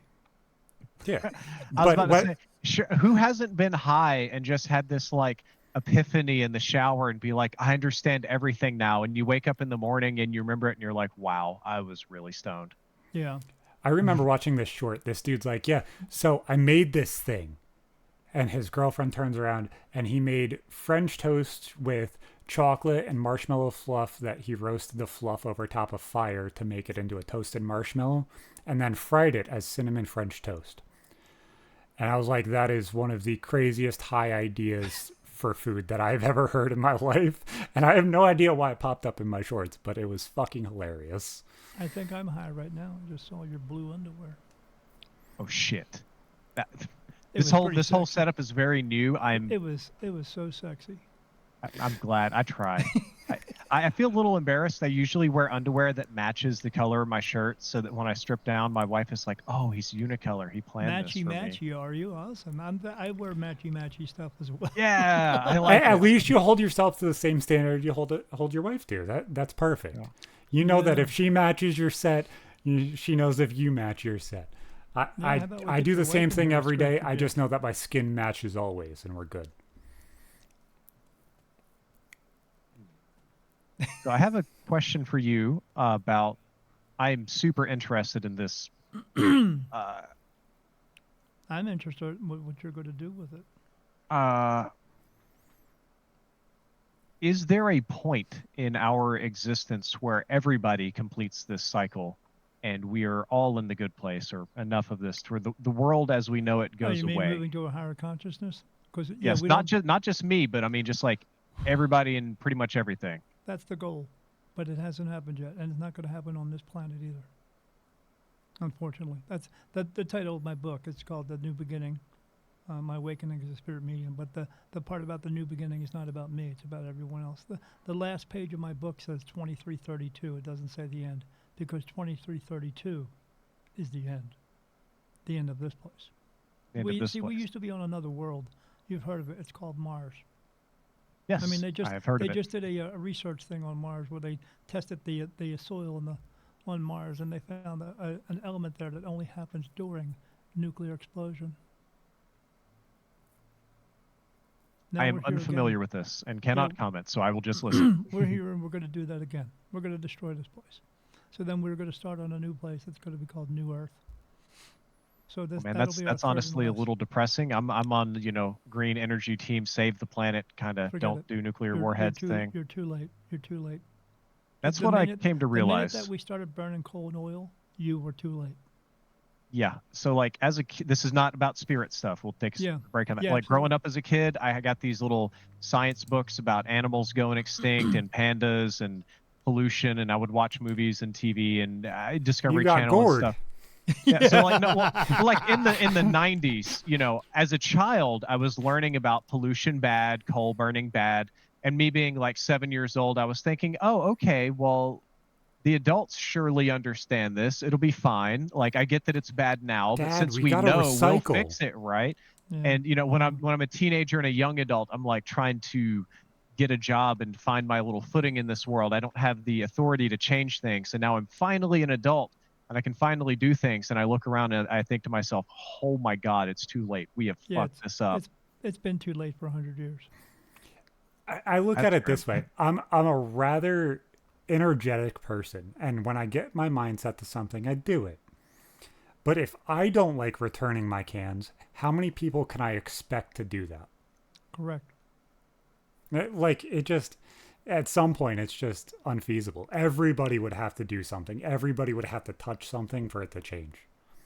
Yeah. I was about to say, sure, who hasn't been high and just had this like epiphany in the shower and be like, I understand everything now. And you wake up in the morning and you remember it and you're like, wow, I was really stoned. Yeah. I remember watching this short. This dude's like, yeah, so I made this thing. And his girlfriend turns around and he made French toast with chocolate and marshmallow fluff that he roasted the fluff over top of fire to make it into a toasted marshmallow and then fried it as cinnamon French toast. And I was like, that is one of the craziest high ideas for food that I've ever heard in my life. And I have no idea why it popped up in my shorts, but it was fucking hilarious. I think I'm high right now. I just saw your blue underwear. Oh shit. That, It this was whole pretty sexy. setup is very new. It was so sexy. I'm glad. I try. I feel a little embarrassed. I usually wear underwear that matches the color of my shirt, so that when I strip down, my wife is like, "Oh, he's unicolor. He planned this for me." Matchy, are you? Awesome. I wear matchy stuff as well. Yeah, I like At it. least you hold yourself to the same standard you hold your wife to. That's perfect. Yeah. You know that Yeah. if she matches your set, she knows if you match your set. how about we I get do the the same wife in thing here every straight day. to I jail. just know that my skin matches always, and we're good. So I have a question for you about. I'm super interested in this. I'm interested in what you're going to do with it. Is there a point in our existence where everybody completes this cycle and we are all in the good place, or enough of this where the world as we know it Oh, goes you mean away? moving to a higher consciousness? Because Yes, not just me, but I mean just like everybody and pretty much everything. that's the goal, but it hasn't happened yet, and it's not going to happen on this planet either. Unfortunately, that's the title of my book. It's called The New Beginning. My awakening as a spirit medium, but the part about the new beginning is not about me. It's about everyone else. The last page of my book says 2332. It doesn't say the end, because 2332 is the end of this place. The end We of this see, we place. used to be on another world. You've heard of it. It's called Mars. Yes, I mean, they have heard of it. just did a research thing on Mars where they tested the soil on Mars, and they found an element there that only happens during nuclear explosion. Now I am we're here unfamiliar again. with this and cannot Yeah. comment, so I will just listen. We're here and we're going to do that again. We're going to destroy this place. So then we're going to start on a new place that's going to be called New Earth. So this Man, that'll be our that's third and honestly a last. little depressing. I'm on green energy team, save the planet, kind of Forget don't it. do nuclear You're warheads too, thing. You're too late. You're too late. That's The what I minute- came to realize. The minute that we started burning coal and oil, you were too late. Yeah. So like as a kid, this is not about spirit stuff. We'll take a Yeah. break on that. Yeah, Like growing absolutely. up as a kid, I got these little science books about animals going extinct and pandas and pollution, and I would watch movies and TV and Discovery got Channel and gored. stuff. Yeah, so like no, well, like in the 90s, you know, as a child, I was learning about pollution bad, coal burning bad, and me being like 7 years old, I was thinking, oh, okay, well, the adults surely understand this. It'll be fine. Like I get that it's bad now, but Dad, since we we gotta know, we'll recycle. fix it, right? Yeah. And you know, when I'm a teenager and a young adult, I'm like trying to get a job and find my little footing in this world. I don't have the authority to change things. And now I'm finally an adult and I can finally do things. And I look around and I think to myself, oh my God, it's too late. We have Yeah, fucked this up. it's been too late for 100 years. I look at That's it true. this way. I'm a rather energetic person, and when I get my mindset to something, I do it. But if I don't like returning my cans, how many people can I expect to do that? Correct. Like it just at some point it's just unfeasible. Everybody would have to do something. Everybody would have to touch something for it to change.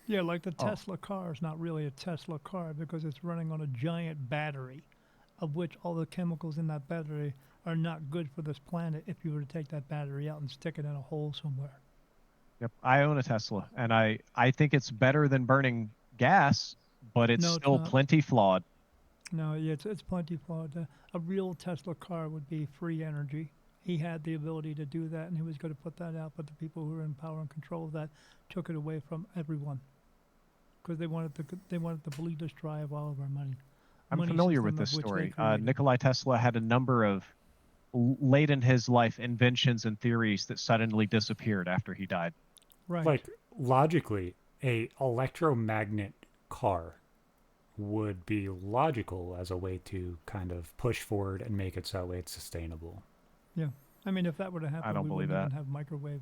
Yeah, like the Oh. Tesla car is not really a Tesla car because it's running on a giant battery, of which all the chemicals in that battery are not good for this planet if you were to take that battery out and stick it in a hole somewhere. Yep. I own a Tesla and I think it's better than burning gas, but it's No, it's still not. plenty flawed. No, yeah, it's plenty flawed. A real Tesla car would be free energy. He had the ability to do that, and he was going to put that out, but the people who were in power and control of that took it away from everyone because they wanted to bleed us dry of all of our money. I'm Money familiar system with of this which they story. created. Nikolai Tesla had a number of late in his life inventions and theories that suddenly disappeared after he died. Right. Like logically, a electromagnet car would be logical as a way to kind of push forward and make it so it's sustainable. Yeah. I mean, if that were to happen, don't we believe wouldn't even that. have microwave.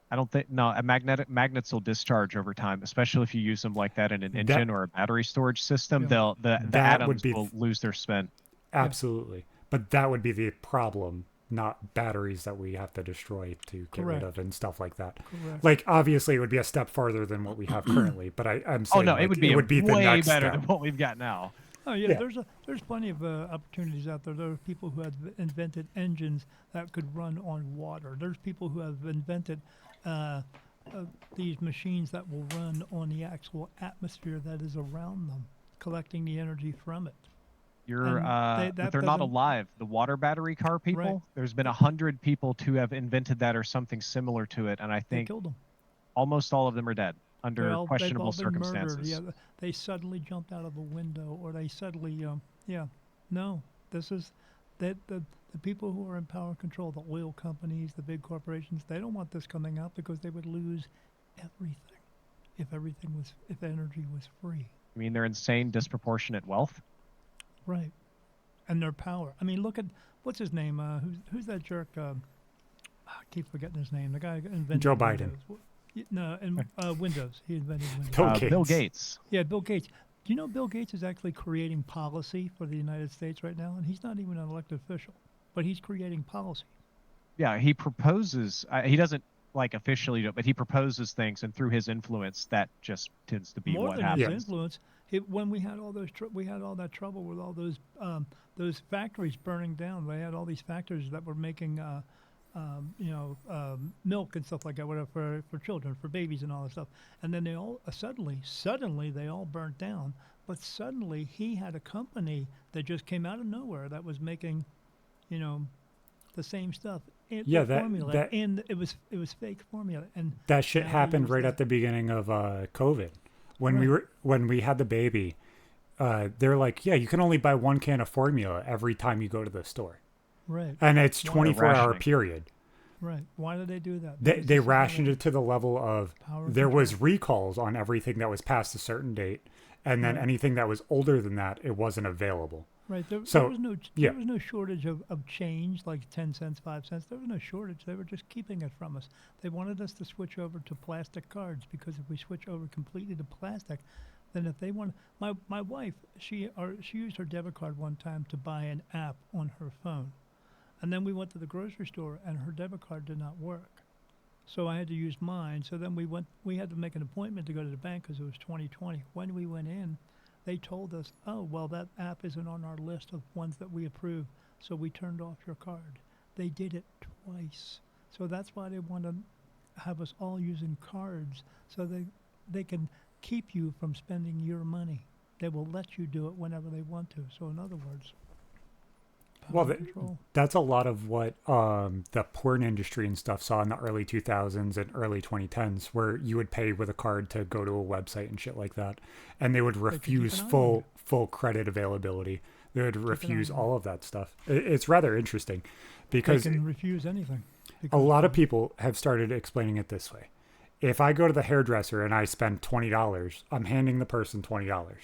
I don't think no. A magnets will discharge over time, especially if you use them like that in an engine or a battery storage system. Yeah. The That would atoms be will lose their spin. absolutely. But that would be the problem, not batteries that we have to destroy to get rid Correct. of and stuff like that. Correct. Like obviously it would be a step farther than what we have currently, but I'm Oh saying no, like, it would be the way next better step. than what we've got now. Oh yeah, Yeah. there's plenty of opportunities out there. There are people who have invented engines that could run on water. There's people who have invented these machines that will run on the actual atmosphere that is around them, collecting the energy from it. You're And but they're not doesn't- alive. The water battery car people. Right. There's been 100 people to have invented that or something similar to it, and I They think killed them. almost all of them are dead under They've all questionable been murdered. circumstances. Yeah, they suddenly jumped out of a window, or they suddenly, no, this is that the people who are in power and control, the oil companies, the big corporations, they don't want this coming out because they would lose everything if energy was free. I mean, they're insane, disproportionate wealth. Right, and their power. I mean, look at what's his name? Who's that jerk? I keep forgetting his name. The guy who invented Joe Biden. Windows. No, and Windows. He invented Windows. Bill Bill Gates. Gates. Yeah, Bill Gates. Do you know Bill Gates is actually creating policy for the United States right now? And he's not even an elected official, but he's creating policy. Yeah, he proposes. He doesn't like officially do it, but he proposes things, and through his influence, that just tends to be More what than happens. his influence, when we had all that trouble with all those factories burning down. We had all these factories that were making milk and stuff like that, whatever for children, for babies and all that stuff. And then they all suddenly they all burnt down. But suddenly he had a company that just came out of nowhere that was making, the same stuff. Yeah, that and it was fake formula. And that shit now they happened use right that. at the beginning of COVID. When we had the baby, they're like, yeah, you can only buy one can of formula every time you go to the store. Right. And it's Why? 24-hour Rationing. period. Right. Why did they do that? They Because they this is rationed how it to the level of power there was control. recalls on everything that was past a certain date, and then Right. anything that was older than that, it wasn't available. Right. So, there was no yeah. there was no shortage of change like 10 cents, 5 cents. There was no shortage. They were just keeping it from us. They wanted us to switch over to plastic cards because if we switch over completely to plastic, then if they want my wife, she used her debit card one time to buy an app on her phone. And then we went to the grocery store and her debit card did not work. So I had to use mine. So then we had to make an appointment to go to the bank because it was 2020. When we went in, they told us, oh, well, that app isn't on our list of ones that we approve. So we turned off your card. They did it twice. So that's why they want to have us all using cards so they can keep you from spending your money. They will let you do it whenever they want to. So in other words, Well, control. that's a lot of what the porn industry and stuff saw in the early 2000s and early 2010s, where you would pay with a card to go to a website and shit like that, and they would refuse full credit availability. They would refuse all of that stuff. It's rather interesting, because they can refuse anything. A lot of people have started explaining it this way: if I go to the hairdresser and I spend $20, I'm handing the person $20.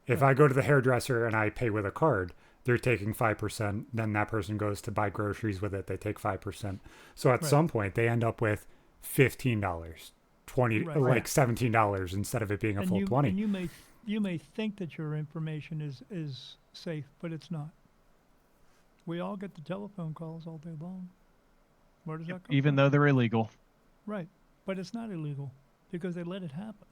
If I go to the hairdresser and I pay with a card, they're taking 5%. Then that person goes to buy groceries with it. They take 5%. So at some point they end up with $15, $20, like $17 instead of it being a full $20. And you may think that your information is safe, but it's not. We all get the telephone calls all day long. Where does that come Even from? though they're illegal. Right. But it's not illegal because they let it happen.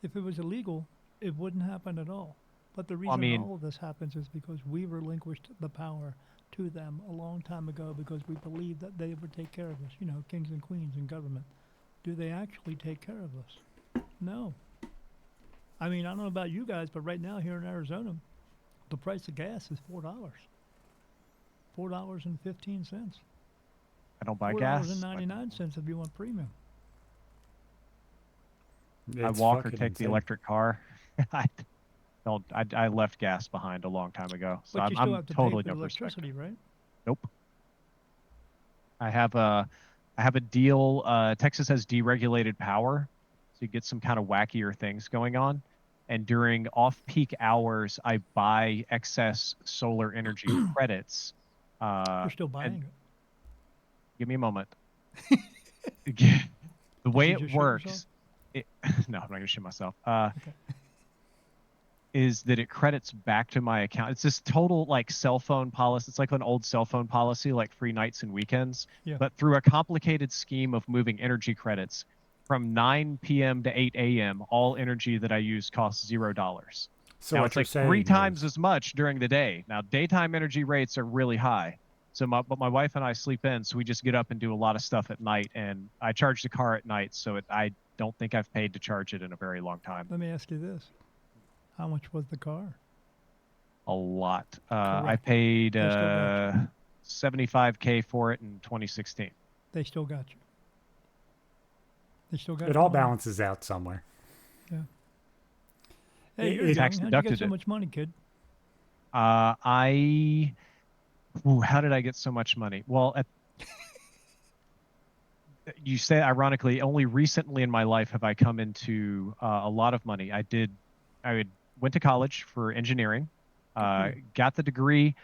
If it was illegal, it wouldn't happen at all. But the reason all of this happens is because we relinquished the power to them a long time ago because we believed that they would take care of us. You know, kings and queens in government. Do they actually take care of us? No. I mean, I don't know about you guys, but right now here in Arizona, the price of gas is $4. $4.15. I don't buy gas. $4.99 if you want premium. I walk or take the electric car. I left gas behind a long time ago, so but you still I'm have to totally pay for no electricity, perspective. right? Nope. I have a deal. Texas has deregulated power, so you get some kind of wackier things going on. And during off-peak hours, I buy excess solar energy credits. You're still buying it. Give me a moment. The way it works, no, I'm not going to shoot myself. Okay. Is that it credits back to my account. It's this total like cell phone policy. It's like an old cell phone policy, like free nights and weekends. Yeah. But through a complicated scheme of moving energy credits from 9 p.m. to 8 a.m., all energy that I use costs $0. So now what it's you're like saying 3 times is, as much during the day. Now daytime energy rates are really high. So but my wife and I sleep in, so we just get up and do a lot of stuff at night. And I charge the car at night, so I don't think I've paid to charge it in a very long time. Let me ask you this. How much was the car? A lot. I paid $75K for it in 2016. They still got you. They still got it you. all balances out somewhere. Yeah. Hey, you're young. How'd you get so much money, kid? How did I get so much money? Well, you say ironically, only recently in my life have I come into a lot of money. I went to college for engineering, got the degree,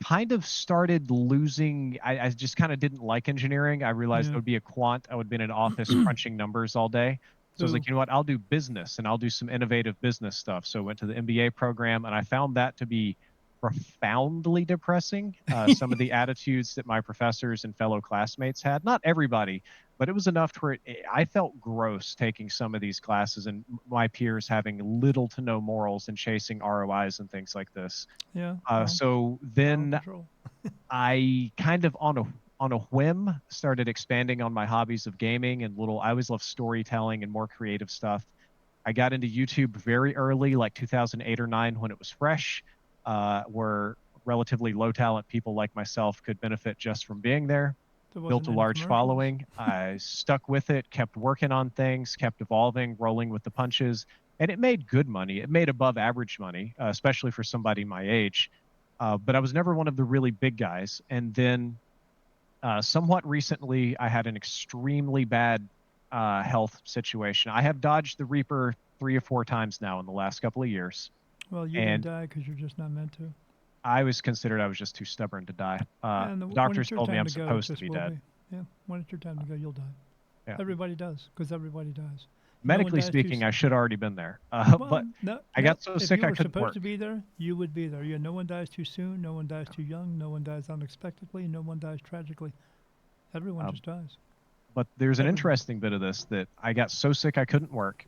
kind of started losing. I just kind of didn't like engineering. I realized I would be a quant. I would be in an office crunching numbers all day. So I was like, you know what, I'll do business and I'll do some innovative business stuff. So I went to the MBA program and I found that to be profoundly depressing. Some of the attitudes that my professors and fellow classmates had, not everybody, but it was enough to where I felt gross taking some of these classes and my peers having little to no morals and chasing ROIs and things like this. Yeah. So then I kind of on a whim started expanding on my hobbies of gaming and I always loved storytelling and more creative stuff. I got into YouTube very early, like 2008 or 9 when it was fresh, where relatively low talent people like myself could benefit just from being there. Built a large following. I stuck with it, kept working on things, kept evolving, rolling with the punches, and it made good money. It made above average money, especially for somebody my age. But I was never one of the really big guys. And then somewhat recently, I had an extremely bad health situation. I have dodged the Reaper 3 or 4 times now in the last couple of years. Well, you didn't die because you're just not meant to. I was just too stubborn to die. The doctors told me I'm supposed to be dead. Yeah, when it's your time to go, you'll die. Yeah. Everybody does, because everybody dies. Medically speaking, I should already been there. But I got so sick I couldn't work. If you were supposed to be there, you would be there. Yeah, no one dies too soon. No one dies too young. No one dies unexpectedly. No one dies tragically. Everyone just dies. But there's an interesting bit of this that I got so sick I couldn't work.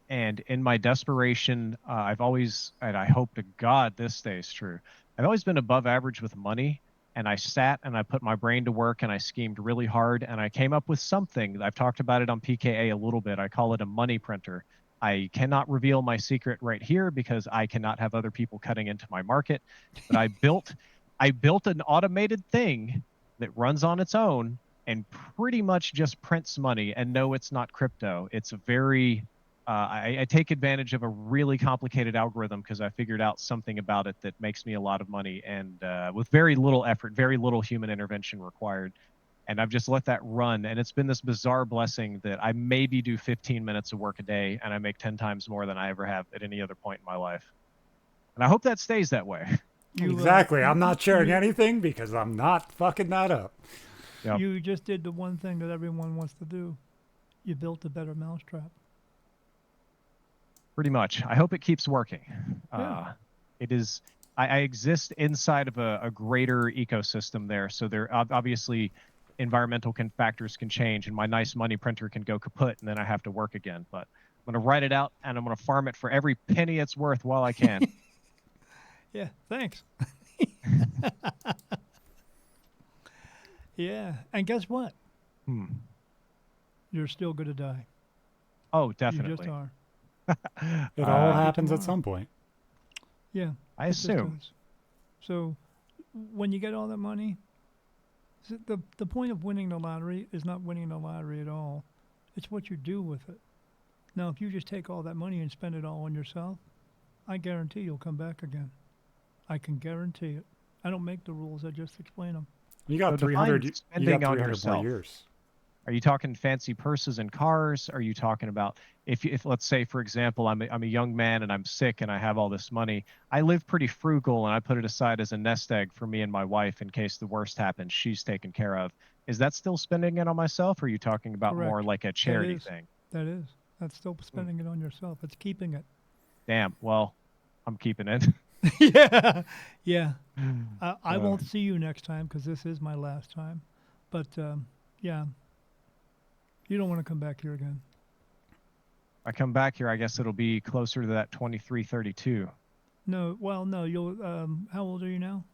And in my desperation, I've always, and I hope to God this stays true, I've always been above average with money. and I sat and I put my brain to work and I schemed really hard and I came up with something. I've talked about it on PKA a little bit. I call it a money printer. I cannot reveal my secret right here because I cannot have other people cutting into my market. But I built an automated thing that runs on its own and pretty much just prints money. And no, it's not crypto. It's a very I take advantage of a really complicated algorithm because I figured out something about it that makes me a lot of money, and with very little effort, very little human intervention required. And I've just let that run, and it's been this bizarre blessing that I maybe do 15 minutes of work a day, and I make 10 times more than I ever have at any other point in my life. And I hope that stays that way. Exactly. I'm not sharing anything because I'm not fucking that up. Yep. You just did the one thing that everyone wants to do. You built a better mousetrap. Pretty much. I hope it keeps working. Yeah. It is. I exist inside of a greater ecosystem there, so there obviously environmental factors can change, and my nice money printer can go kaput, and then I have to work again. But I'm going to write it out, and I'm going to farm it for every penny it's worth while I can. Yeah, thanks. Yeah, and guess what? You're still going to die. Oh, You definitely. just are. It all happens at tomorrow. some point. Yeah. I it just assume. does. So when you get all that money, the point of winning the lottery is not winning the lottery at all. It's what you do with it. Now, if you just take all that money and spend it all on yourself, I guarantee you'll come back again. I can guarantee it. I don't make the rules. I just explain them. You got So define 300. You spending got on 300 more yourself. years. Are you talking fancy purses and cars? Are you talking about if let's say, for example, I'm a young man and I'm sick and I have all this money, I live pretty frugal and I put it aside as a nest egg for me and my wife in case the worst happens, she's taken care of. Is that still spending it on myself, or are you talking about more Correct. like a charity is. thing? That is. That's still spending it on yourself. It's keeping it. Damn. Well, I'm keeping it. Yeah. Yeah. I won't see you next time because this is my last time. But, yeah. You don't want to come back here again. I come back here, I guess it'll be closer to that 23, 32. No. Well, no. You'll. How old are you now?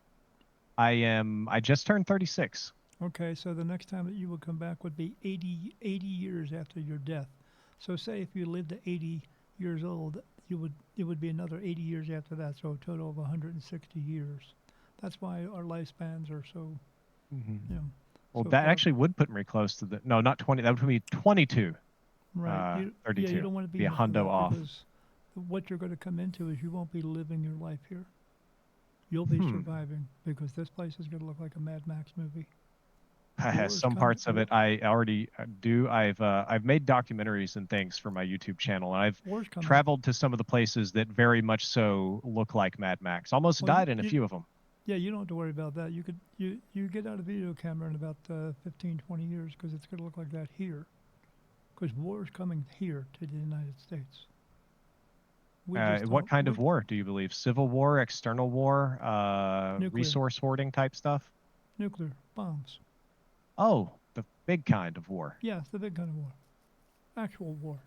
I just turned 36. Okay. So the next time that you would come back would be 80 years after your death. So say if you lived to 80 years old, it would be another 80 years after that. So a total of 160 years. That's why our lifespans are so. Mm-hmm. You know, Well, so that far. actually would put me close to not 20. That would be 22. Right. 32. Yeah, you don't want to be, Be a in it for hundo that off. because what you're going to come into is you won't be living your life here. You'll be surviving because this place is going to look like a Mad Max movie. War's Some coming. parts of it I already do. I've made documentaries and things for my YouTube channel, and I've War's coming. traveled to some of the places that very much so look like Mad Max. Almost Well, died in a few of them. Yeah, you don't have to worry about that. You get out a video camera in about 15, 20 years because it's going to look like that here. Because war is coming here to the United States. We just What don't- kind of we- war do you believe? Civil war, external war, Nuclear. resource hoarding type stuff? Nuclear bombs. Oh, the big kind of war. Yeah, it's the big kind of war. Actual war.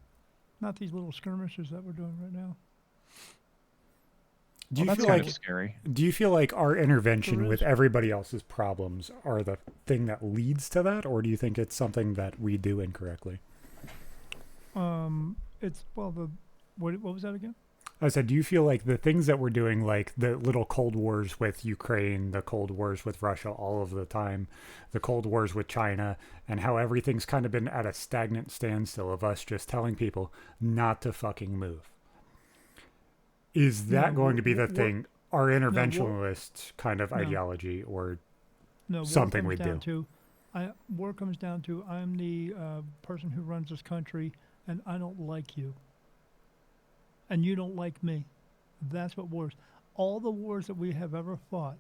Not these little skirmishes that we're doing right now. Do you That's feel kind like of scary. Do you feel like our intervention There with is. everybody else's problems are the thing that leads to that, or do you think it's something that we do incorrectly? It's what was that again? I said, do you feel like the things that we're doing, like the little Cold Wars with Ukraine, the Cold Wars with Russia all of the time, the Cold Wars with China, and how everything's kind of been at a stagnant standstill of us just telling people not to fucking move? Is that No, going to be the war- thing, our war- interventionist kind of No. ideology, or No, war something comes we down do? war comes down to I'm the person who runs this country, and I don't like you, and you don't like me. That's what wars. All the wars that we have ever fought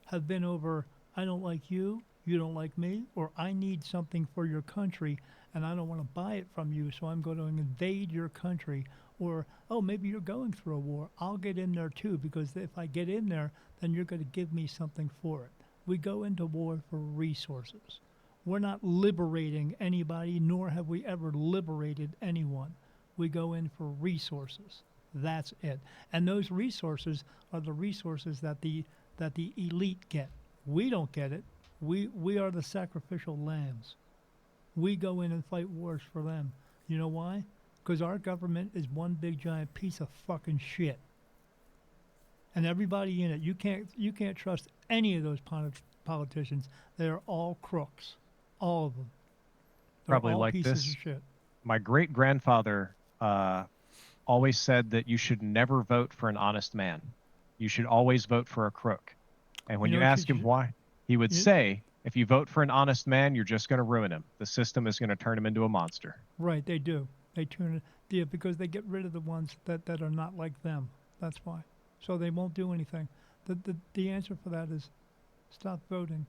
have been over I don't like you, you don't like me, or I need something for your country, and I don't want to buy it from you, so I'm going to invade your country. Or, oh, maybe you're going through a war. I'll get in there too, because if I get in there, then you're going to give me something for it. We go into war for resources. We're not liberating anybody, nor have we ever liberated anyone. We go in for resources. That's it. And those resources are the resources that the elite get. We don't get it. We are the sacrificial lambs. We go in and fight wars for them. You know why? Because our government is one big giant piece of fucking shit. And everybody in it, you can't trust any of those politicians. They're all crooks. All of them. They're Probably all like pieces this. of shit. My great-grandfather always said that you should never vote for an honest man. You should always vote for a crook. And when you ask him why, he would say, if you vote for an honest man, you're just going to ruin him. The system is going to turn him into a monster. Right, they do. They turn it, yeah, because they get rid of the ones that are not like them. That's why. So they won't do anything. The answer for that is stop voting.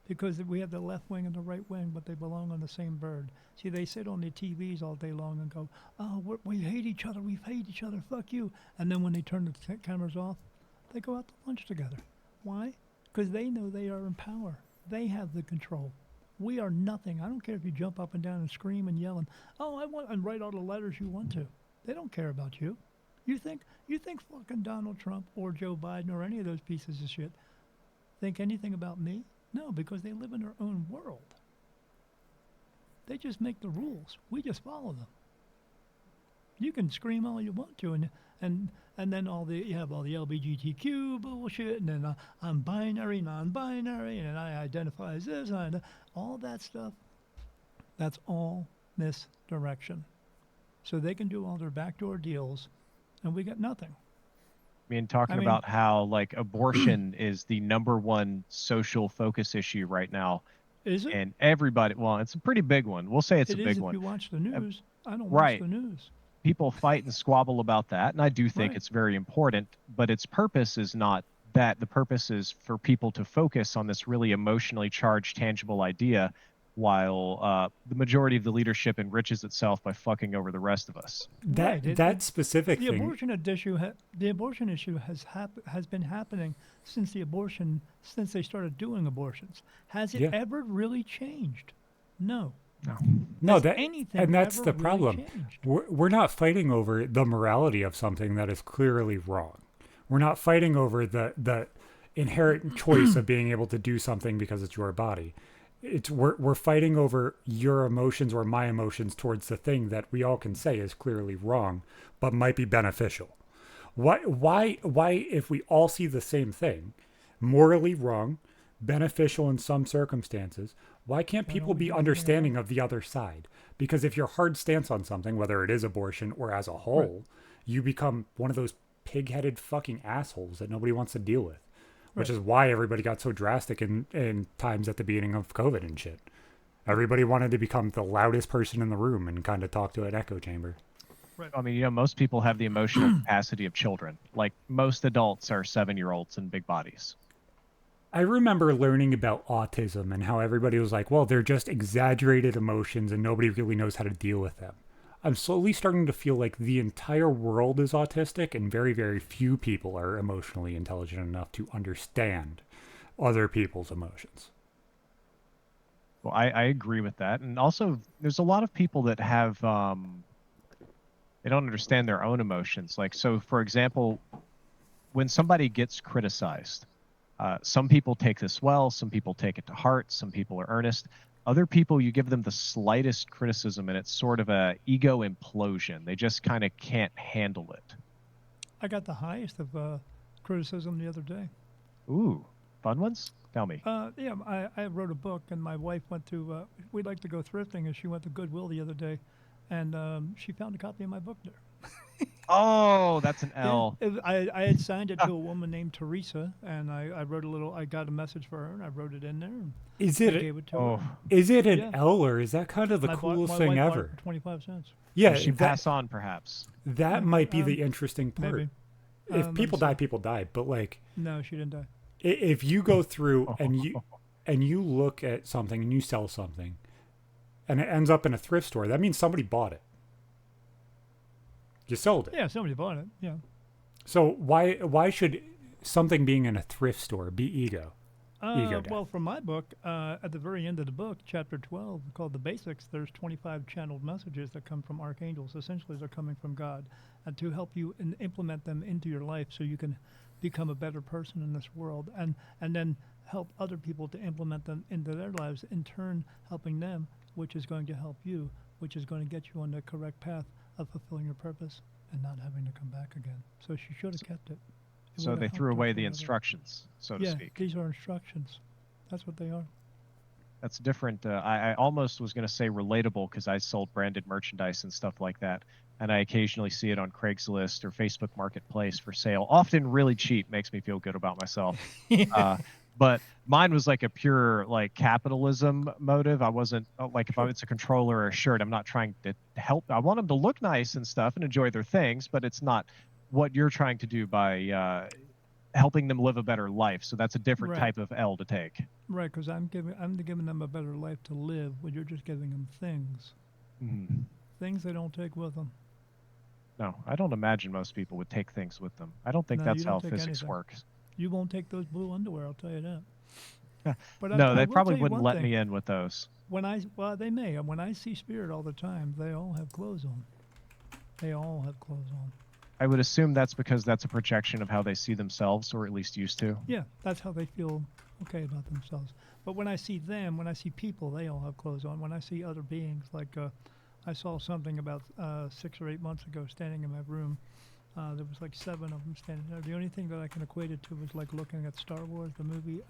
Because we have the left wing and the right wing, but they belong on the same bird. See, they sit on their TVs all day long and go, oh, we hate each other, fuck you. And then when they turn the cameras off, they go out to lunch together. Why? Because they know they are in power. They have the control. We are nothing. I don't care if you jump up and down and scream and yell and write all the letters you want to. They don't care about you. You think fucking Donald Trump or Joe Biden or any of those pieces of shit think anything about me? No, because they live in their own world. They just make the rules. We just follow them. You can scream all you want to, and then you have all the LGBTQ bullshit, and then I'm binary, non-binary, and I identify as this, all that stuff. That's all misdirection. So they can do all their backdoor deals, and we got nothing. I mean, about how like abortion is the #1 social focus issue right now. Is it? And everybody, well, it's a pretty big one. We'll say it's a big one. If you watch the news. I don't watch the news. People fight and squabble about that, and I do think it's very important, but its purpose is not that. The purpose is for people to focus on this really emotionally charged, tangible idea, while the majority of the leadership enriches itself by fucking over the rest of us. That specific the thing. The abortion issue has been happening since they started doing abortions. Has it ever really changed? No. No, that's the problem. We're not fighting over the morality of something that is clearly wrong. We're not fighting over the inherent choice of being able to do something because it's your body. We're fighting over your emotions or my emotions towards the thing that we all can say is clearly wrong, but might be beneficial. Why if we all see the same thing, morally wrong, beneficial in some circumstances, why can't people be understanding of the other side? Because if your hard stance on something, whether it is abortion or as a whole, you become one of those pig-headed fucking assholes that nobody wants to deal with. Which is why everybody got so drastic in times at the beginning of COVID and shit. Everybody wanted to become the loudest person in the room and kind of talk to an echo chamber. Right. I mean, most people have the emotional capacity of children. Like, most adults are 7-year-olds in big bodies. I remember learning about autism and how everybody was like, well, they're just exaggerated emotions and nobody really knows how to deal with them. I'm slowly starting to feel like the entire world is autistic and very, very few people are emotionally intelligent enough to understand other people's emotions. Well, I agree with that. And also, there's a lot of people that have, they don't understand their own emotions. Like, so for example, when somebody gets criticized, some people take this well, some people take it to heart, some people are earnest. Other people, you give them the slightest criticism and it's sort of a ego implosion. They just kind of can't handle it. I got the highest of criticism the other day. Ooh, fun ones? Tell me. Yeah, I wrote a book and my wife went to, we'd like to go thrifting, and she went to Goodwill the other day and she found a copy of my book there. Oh, that's an L. Yeah, I had signed it to a woman named Teresa, and I wrote I got a message for her, and I wrote it in there. And gave it to her. Is it an L, or is that kind of the coolest thing ever? 25 cents. Yeah. She pass on, perhaps. That might be the interesting part. Maybe. If people die, people die. But like, no, she didn't die. If you go through and you look at something and you sell something, and it ends up in a thrift store, that means somebody bought it. You sold it. Yeah, somebody bought it. Yeah. So why should something being in a thrift store be ego? Well, from my book, at the very end of the book, chapter 12, called The Basics, there's 25 channeled messages that come from archangels. Essentially, they're coming from God, and to help you implement them into your life so you can become a better person in this world. And then help other people to implement them into their lives, in turn helping them, which is going to help you, which is going to get you on the correct path of fulfilling your purpose and not having to come back again. So she should have kept it. It So would they have threw helped her away the forever. instructions, so to Yeah, speak. these are instructions. That's what they are. That's different. I almost was going to say relatable because I sold branded merchandise and stuff like that. And I occasionally see it on Craigslist or Facebook Marketplace for sale, often really cheap, makes me feel good about myself. But mine was like a pure like capitalism motive. I wasn't like if it's a controller or a shirt, I'm not trying to help. I want them to look nice and stuff and enjoy their things, but it's not what you're trying to do by helping them live a better life. So that's a different Right. type of L to take. Right, because I'm giving them a better life to live, when you're just giving them things. Mhm. Things they don't take with them. No, I don't imagine most people would take things with them. I don't think No, that's you don't how take physics anything. works. You won't take those blue underwear, I'll tell you that. But No, I they will probably tell you wouldn't one let thing. me in with those. Well, they may. When I see spirit all the time, they all have clothes on. They all have clothes on. I would assume that's because that's a projection of how they see themselves, or at least used to. Yeah, that's how they feel okay about themselves. But when I see them, when I see people, they all have clothes on. When I see other beings, like I saw something about 6 or 8 months ago standing in my room. There was like 7 of them standing there. The only thing that I can equate it to was like looking at Star Wars, the movie,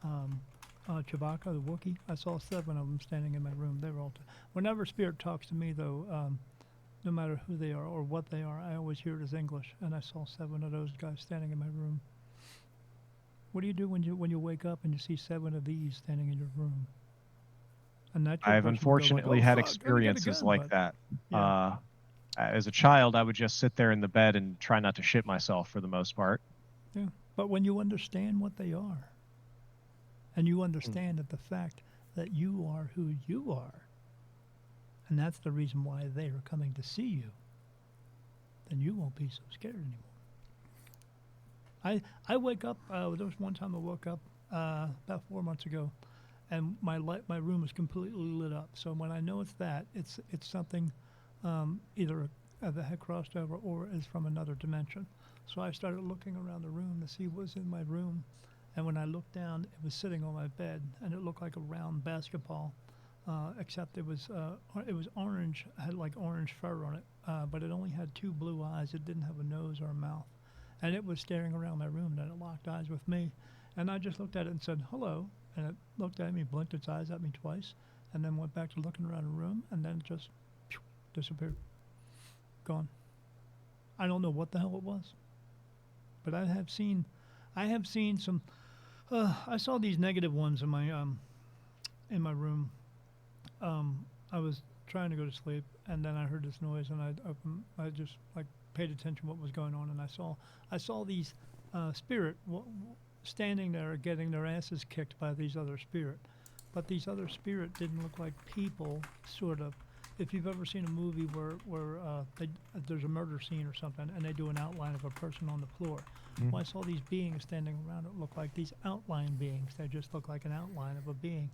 Chewbacca, the Wookiee. I saw 7 of them standing in my room. They were all. Whenever spirit talks to me, though, no matter who they are or what they are, I always hear it as English. And I saw 7 of those guys standing in my room. What do you do when you wake up and you see 7 of these standing in your room? A natural I've person would go like, unfortunately "Oh, had fuck, let me get a experiences gun," like but- that. Yeah. As a child, I would just sit there in the bed and try not to shit myself for the most part. Yeah. But when you understand what they are, and you understand that the fact that you are who you are, and that's the reason why they are coming to see you, then you won't be so scared anymore. I wake up. There was one time I woke up about 4 months ago, and my room is completely lit up. So when I know it's something either that had crossed over or is from another dimension. So I started looking around the room to see what was in my room, and when I looked down, it was sitting on my bed, and it looked like a round basketball, except it was orange, had like orange fur on it, but it only had 2 blue eyes. It didn't have a nose or a mouth, and it was staring around my room. And it locked eyes with me, and I just looked at it and said hello, and it looked at me, blinked its eyes at me twice, and then went back to looking around the room, and then just disappeared, gone. I don't know what the hell it was, but I have seen some. I saw these negative ones in my room. I was trying to go to sleep, and then I heard this noise, and I just like paid attention to what was going on, and I saw these spirit standing there getting their asses kicked by these other spirit, but these other spirit didn't look like people, sort of. If you've ever seen a movie where there's a murder scene or something, and they do an outline of a person on the floor. Mm. Well, I saw these beings standing around it look like these outline beings. They just look like an outline of a being,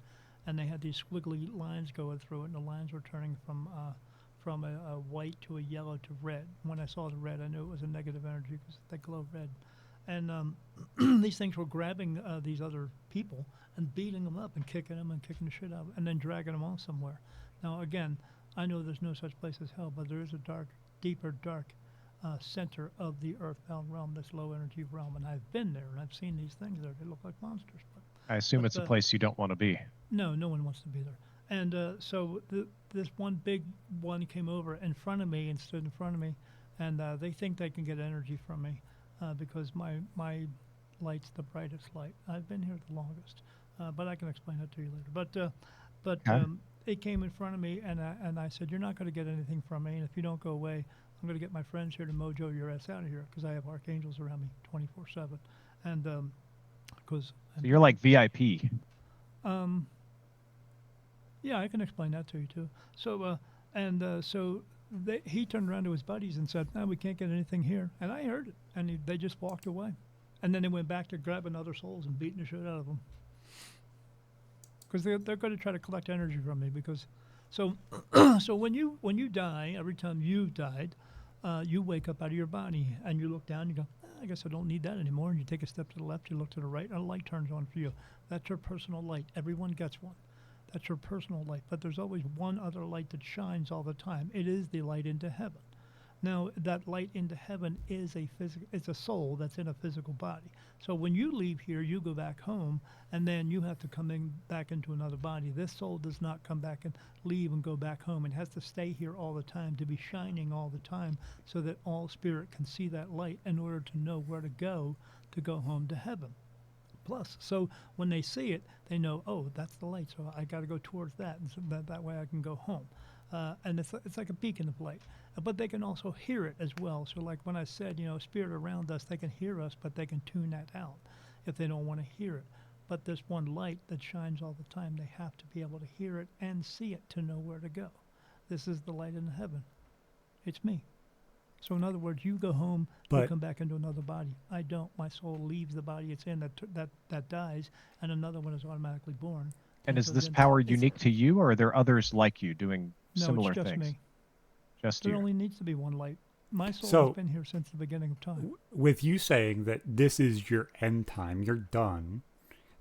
and they had these squiggly lines going through it, and the lines were turning from a white to a yellow to red. When I saw the red, I knew it was a negative energy because they glow red. And these things were grabbing these other people and beating them up and kicking them and kicking the shit out of them and then dragging them off somewhere. Now, again, I know there's no such place as hell, but there is a deeper dark center of the earthbound realm, this low energy realm, and I've been there and I've seen these things there. They look like monsters. I assume it's a place you don't want to be. No one wants to be there. And so this one big one came over in front of me and stood in front of me, and they think they can get energy from me because my light's the brightest light. I've been here the longest, but I can explain that to you later. But Okay. it came in front of me, and I said, "You're not going to get anything from me, and if you don't go away, I'm going to get my friends here to mojo your ass out of here because I have archangels around me 24/7." And because So you're like VIP. yeah, I can explain that to you too. So he turned around to his buddies and said, "No, we can't get anything here." And I heard it, and they just walked away. And then they went back to grabbing other souls and beating the shit out of them. Because they're going to try to collect energy from me. Because, so when you die, every time you've died, you wake up out of your body and you look down and you go, I guess I don't need that anymore. And you take a step to the left, you look to the right, and a light turns on for you. That's your personal light. Everyone gets one. That's your personal light. But there's always one other light that shines all the time. It is the light into heaven. Now, that light into heaven is it's a soul that's in a physical body. So when you leave here, you go back home, and then you have to come back into another body. This soul does not come back and leave and go back home. It has to stay here all the time, to be shining all the time, so that all spirit can see that light in order to know where to go home to heaven. Plus, so when they see it, they know, oh, that's the light, so I got to go towards that, and so that way I can go home. And it's like a beacon of light. But they can also hear it as well. So like when I said, spirit around us, they can hear us, but they can tune that out if they don't want to hear it. But this one light that shines all the time, they have to be able to hear it and see it to know where to go. This is the light in heaven. It's me. So in other words, you go home, you come back into another body. I don't. My soul leaves the body it's in that dies, and another one is automatically born. And is this power unique to you, or are there others like you doing similar it's just things? Me. Just there you. only needs to be one light. My soul has been here since the beginning of time. With you saying that this is your end time, you're done,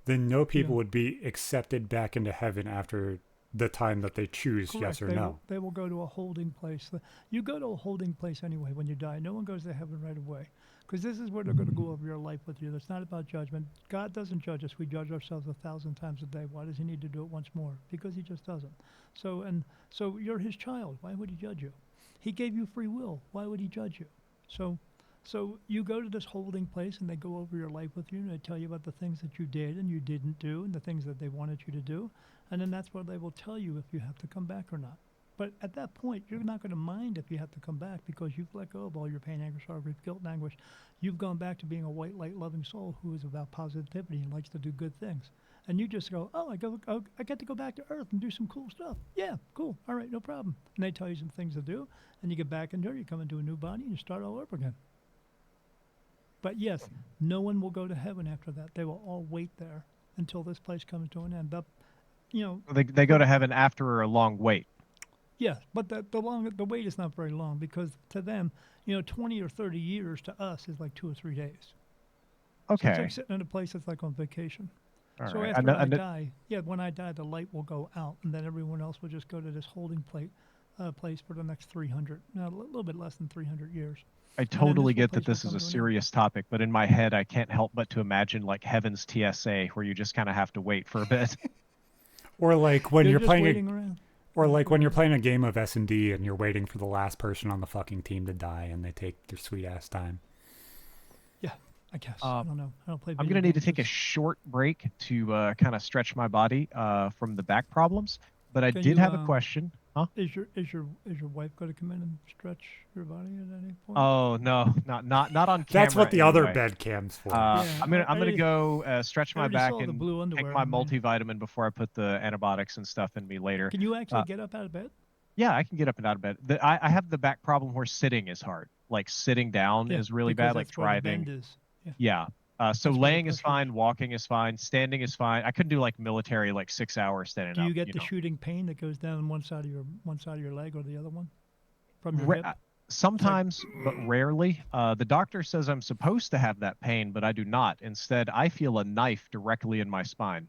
then no people would be accepted back into heaven after the time that they choose. Correct. Yes or they no? They will go to a holding place. You go to a holding place anyway when you die. No one goes to heaven right away. Because this is where they're going to go over your life with you. It's not about judgment. God doesn't judge us. We judge ourselves 1,000 times a day. Why does he need to do it once more? Because he just doesn't. So you're his child. Why would he judge you? He gave you free will. Why would he judge you? So you go to this holding place, and they go over your life with you, and they tell you about the things that you did and you didn't do, and the things that they wanted you to do. And then that's where they will tell you if you have to come back or not. But at that point, you're not going to mind if you have to come back, because you've let go of all your pain, anger, sorrow, grief, guilt, and anguish. You've gone back to being a white light loving soul who is about positivity and likes to do good things. And you just go, I get to go back to Earth and do some cool stuff. Yeah, cool. All right, no problem. And they tell you some things to do, and you get back in there, you come into a new body, and you start all over again. But yes, no one will go to heaven after that. They will all wait there until this place comes to an end. They go to heaven after a long wait. Yeah, but the wait is not very long, because to them, 20 or 30 years to us is like 2 or 3 days. Okay. So it's like sitting in a place that's like on vacation. All so right. after I die, when I die, the light will go out, and then everyone else will just go to this holding place for the next 300, a little bit less than 300 years. I totally get that this is a serious topic, but in my head, I can't help but to imagine like Heaven's TSA, where you just kind of have to wait for a bit. Or like when you're playing around. Or like when you're playing a game of S&D and you're waiting for the last person on the fucking team to die, and they take their sweet ass time. Yeah, I guess. I don't know. I don't play. I'm going to need to take a short break to kind of stretch my body from the back problems. But I did have a question. Huh? Is your wife going to come in and stretch your body at any point? Oh no, not on camera. That's what the anyway. other bed cam's for. I'm gonna go stretch my back and take my underwear, multivitamin before I put the antibiotics and stuff in me later. Can you actually get up out of bed? Yeah, I can get up and out of bed. I have the back problem where sitting is hard. Like sitting down is really bad. Like driving. Yeah. So laying is fine, walking is fine, standing is fine. I couldn't do like military, like 6 hours standing up. Do you get the shooting pain that goes down one side of your leg or the other one from your hip? Sometimes, but rarely. The doctor says I'm supposed to have that pain, but I do not. Instead, I feel a knife directly in my spine.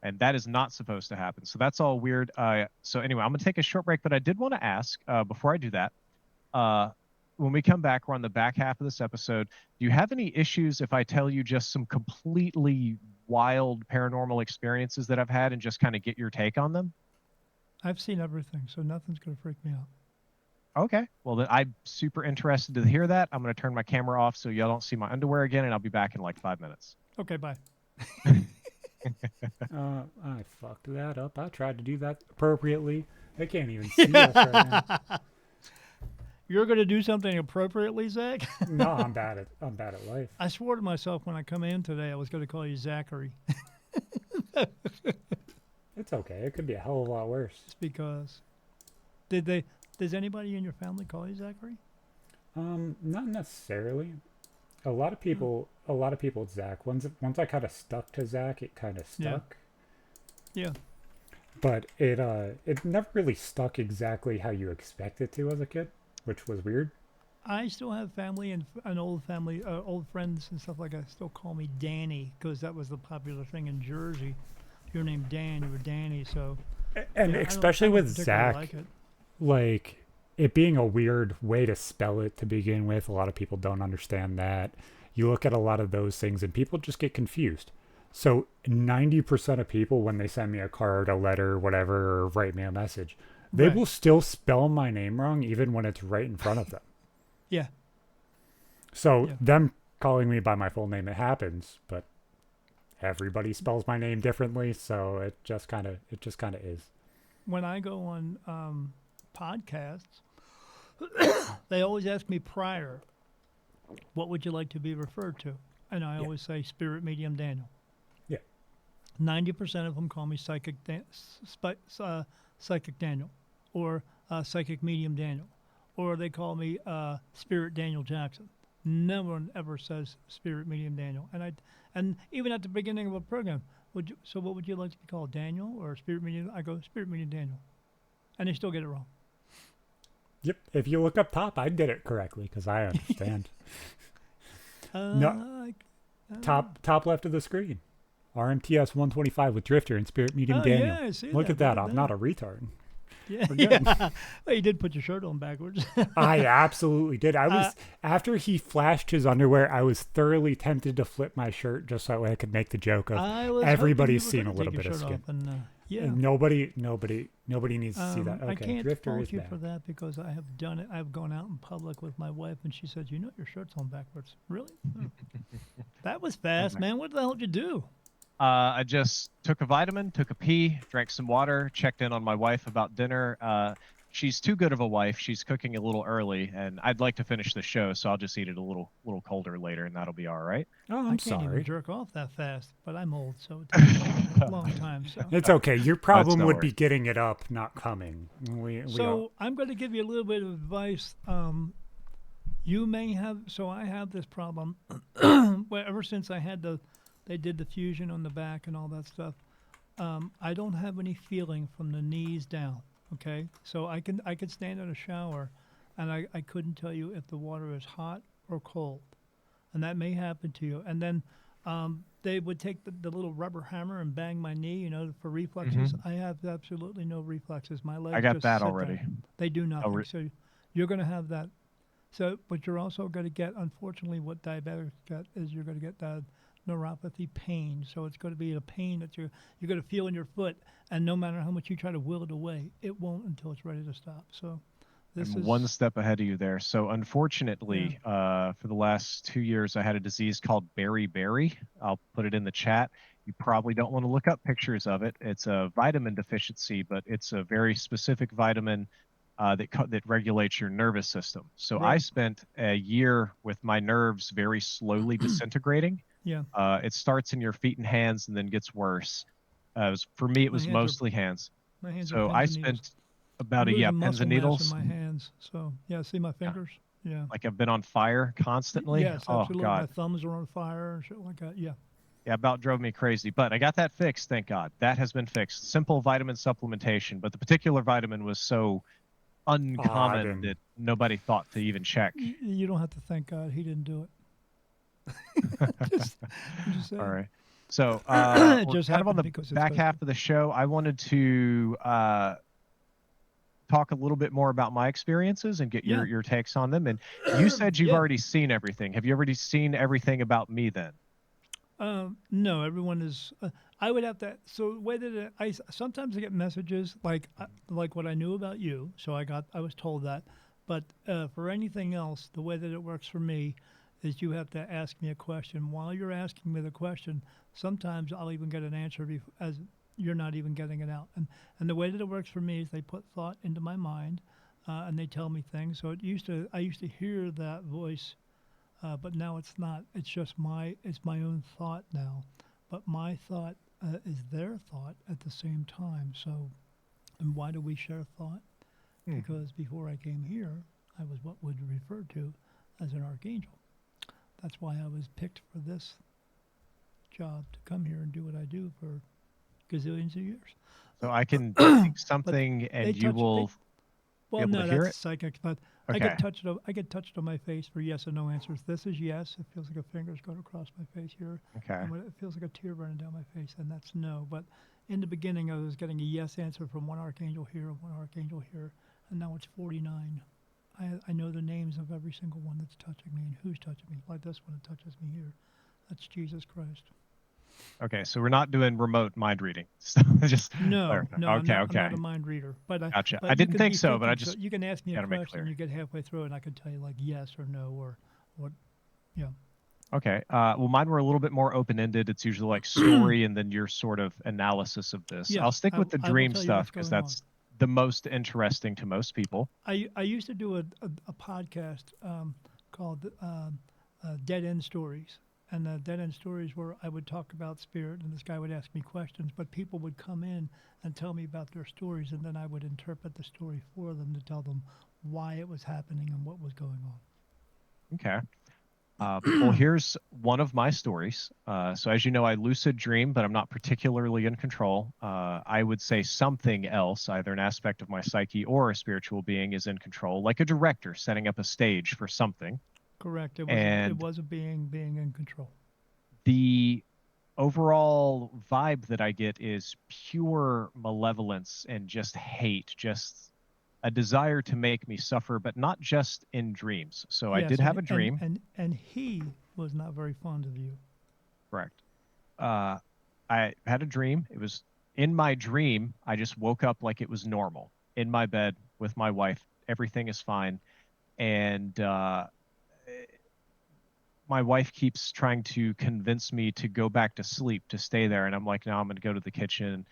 And that is not supposed to happen. So that's all weird. So anyway, I'm going to take a short break, but I did want to ask, before I do that, when we come back, we're on the back half of this episode. Do you have any issues if I tell you just some completely wild paranormal experiences that I've had and just kind of get your take on them? I've seen everything, so nothing's going to freak me out. Okay. Well, then I'm super interested to hear that. I'm going to turn my camera off so y'all don't see my underwear again, and I'll be back in like 5 minutes. Okay, bye. I fucked that up. I tried to do that appropriately. I can't even see us right now. You're going to do something appropriately, Zach? No, I'm bad at life. I swore to myself when I come in today I was going to call you Zachary. It's okay. It could be a hell of a lot worse. It's because does anybody in your family call you Zachary? Not necessarily. A lot of people it's Zach. Once I kind of stuck to Zach, it kind of stuck. Yeah. But it never really stuck exactly how you expect it to as a kid, which was weird. I still have family and an old family, old friends and stuff like that. Still call me Danny because that was the popular thing in Jersey. If you're named Dan, you were Danny. So, And yeah, especially I don't with particularly Zach, like it. like it being a weird way to spell it to begin with. A lot of people don't understand that. You look at a lot of those things and people just get confused. So 90% of people, when they send me a card, a letter, whatever, or write me a message, they Right. will still spell my name wrong even when it's right in front of them. Yeah. So Yeah. them calling me by my full name, it happens, but everybody spells my name differently, so it just kind of is. When I go on podcasts, they always ask me prior, what would you like to be referred to? And I always say Spirit Medium Daniel. Yeah. 90% of them call me Psychic Daniel or Psychic Medium Daniel, or they call me Spirit Daniel Jackson. No one ever says Spirit Medium Daniel. And even at the beginning of a program, what would you like to be called, Daniel or Spirit Medium? I go Spirit Medium Daniel, and they still get it wrong. Yep. If you look up top, I did it correctly because I understand. No. Top left of the screen. RMTS 125 with Driftor and Spirit Medium Daniel. Yeah, I see Look at that. Look I'm not a retard. Yeah, We're good. yeah. Well, you did put your shirt on backwards. I absolutely did. I was after he flashed his underwear, I was thoroughly tempted to flip my shirt just so I could make the joke of I was everybody's hoping you seen a were little gonna bit take of your skin. shirt off and, yeah. And nobody needs to see that. I Okay, can't Driftor fault is you back. for that because I have done it. I've gone out in public with my wife, and she said, "You know your shirt's on backwards." Really? Oh. That was fast, man. What the hell did you do? I just took a vitamin, took a pee, drank some water, checked in on my wife about dinner. She's too good of a wife. She's cooking a little early, and I'd like to finish the show, so I'll just eat it a little colder later, and that'll be all right. Oh, I I'm can't even sorry. jerk off that fast, but I'm old, so it takes a long time. So, It's okay. Your problem no would worry. be getting it up, not coming. We all, so I'm going to give you a little bit of advice. You may have. So I have this problem. Well, ever since they did the fusion on the back and all that stuff. I don't have any feeling from the knees down. Okay, so I could stand in a shower, and I couldn't tell you if the water is hot or cold, and that may happen to you. And then they would take the little rubber hammer and bang my knee, for reflexes. I have absolutely no reflexes. My legs. I got just that sit already. there. They do nothing. re- So you're going to have that. So, but you're also going to get, unfortunately, what diabetics get is you're going to get that neuropathy pain. So it's going to be a pain that you're going to feel in your foot, and no matter how much you try to will it away, it won't until it's ready to stop. So this I'm is one step ahead of you there. So unfortunately, for the last 2 years, I had a disease called beriberi. I'll put it in the chat. You probably don't want to look up pictures of it. It's a vitamin deficiency, but it's a very specific vitamin that regulates your nervous system. So I Right. spent a year with my nerves very slowly disintegrating. Yeah. It starts in your feet and hands and then gets worse. For me, it My was hands are- mostly hands. My hands So are I pins and needles. spent about I'm a losing pins muscle and mass needles. in my hands. So yeah, see my fingers. Yeah. Like I've been on fire constantly. Yes, Oh absolutely. God. My thumbs are on fire and shit like that. Yeah. Yeah, about drove me crazy. But I got that fixed, thank God. That has been fixed. Simple vitamin supplementation, but the particular vitamin was so uncommon didn't- that nobody thought to even check. You don't have to thank God he didn't do it. just saying. All right. So It we're just kind of on happened the because it's back supposed half of the show. I wanted to talk a little bit more about my experiences and get Yeah. your takes on them. And you said you've Yeah. already seen everything. Have you already seen everything about me then? No, everyone is. I would have to. So the way that sometimes I get messages like what I knew about you. So I was told that. But for anything else, the way that it works for me is you have to ask me a question. While you're asking me the question, sometimes I'll even get an answer as you're not even getting it out. And the way that it works for me is they put thought into my mind, and they tell me things. So I used to hear that voice. But now it's not. It's just it's my own thought now. But my thought is their thought at the same time. So, and why do we share thought? Because before I came here, I was what would be referred to as an archangel. That's why I was picked for this job to come here and do what I do for gazillions of years. So I can think something they and you touch- will Well, able no, to hear that's it? psychic, but I Okay. get touched. I get touched on my face for yes and no answers. This is yes. It feels like a finger's going across my face here. Okay. And when it feels like a tear running down my face, and that's no. But in the beginning, I was getting a yes answer from one archangel here and one archangel here, and now it's 49. I know the names of every single one that's touching me and who's touching me. Like this one that touches me here. That's Jesus Christ. Okay, so we're not doing remote mind reading. So just No, clarify. no, Okay, I'm okay. not a mind reader. But Gotcha. but I you didn't could think be so, but I thinking just you can ask me a gotta make question, clear. you get halfway through, and I can tell you like yes or no or what. Yeah. Okay. Well, mine were a little bit more open-ended. It's usually like story and then your sort of analysis of this. Yeah, I'll stick with the I will dream tell you stuff what's because going on. that's the most interesting to most people. I used to do a podcast called Dead End Stories. And the Dead End Stories where I would talk about spirit and this guy would ask me questions, but people would come in and tell me about their stories, and then I would interpret the story for them to tell them why it was happening and what was going on. Okay. Well, here's one of my stories. So as you know, I lucid dream, but I'm not particularly in control. I would say something else, either an aspect of my psyche or a spiritual being is in control, like a director setting up a stage for something. Correct. It And was a being in control. the overall vibe that I get is pure malevolence and just hate, just a desire to make me suffer, but not just in dreams. So I Yes, did have a dream. and he was not very fond of you. Correct. I had a dream. It was in my dream. I just woke up like it was normal in my bed with my wife. Everything is fine. And my wife keeps trying to convince me to go back to sleep, to stay there. And I'm like, no, I'm going to go to the kitchen.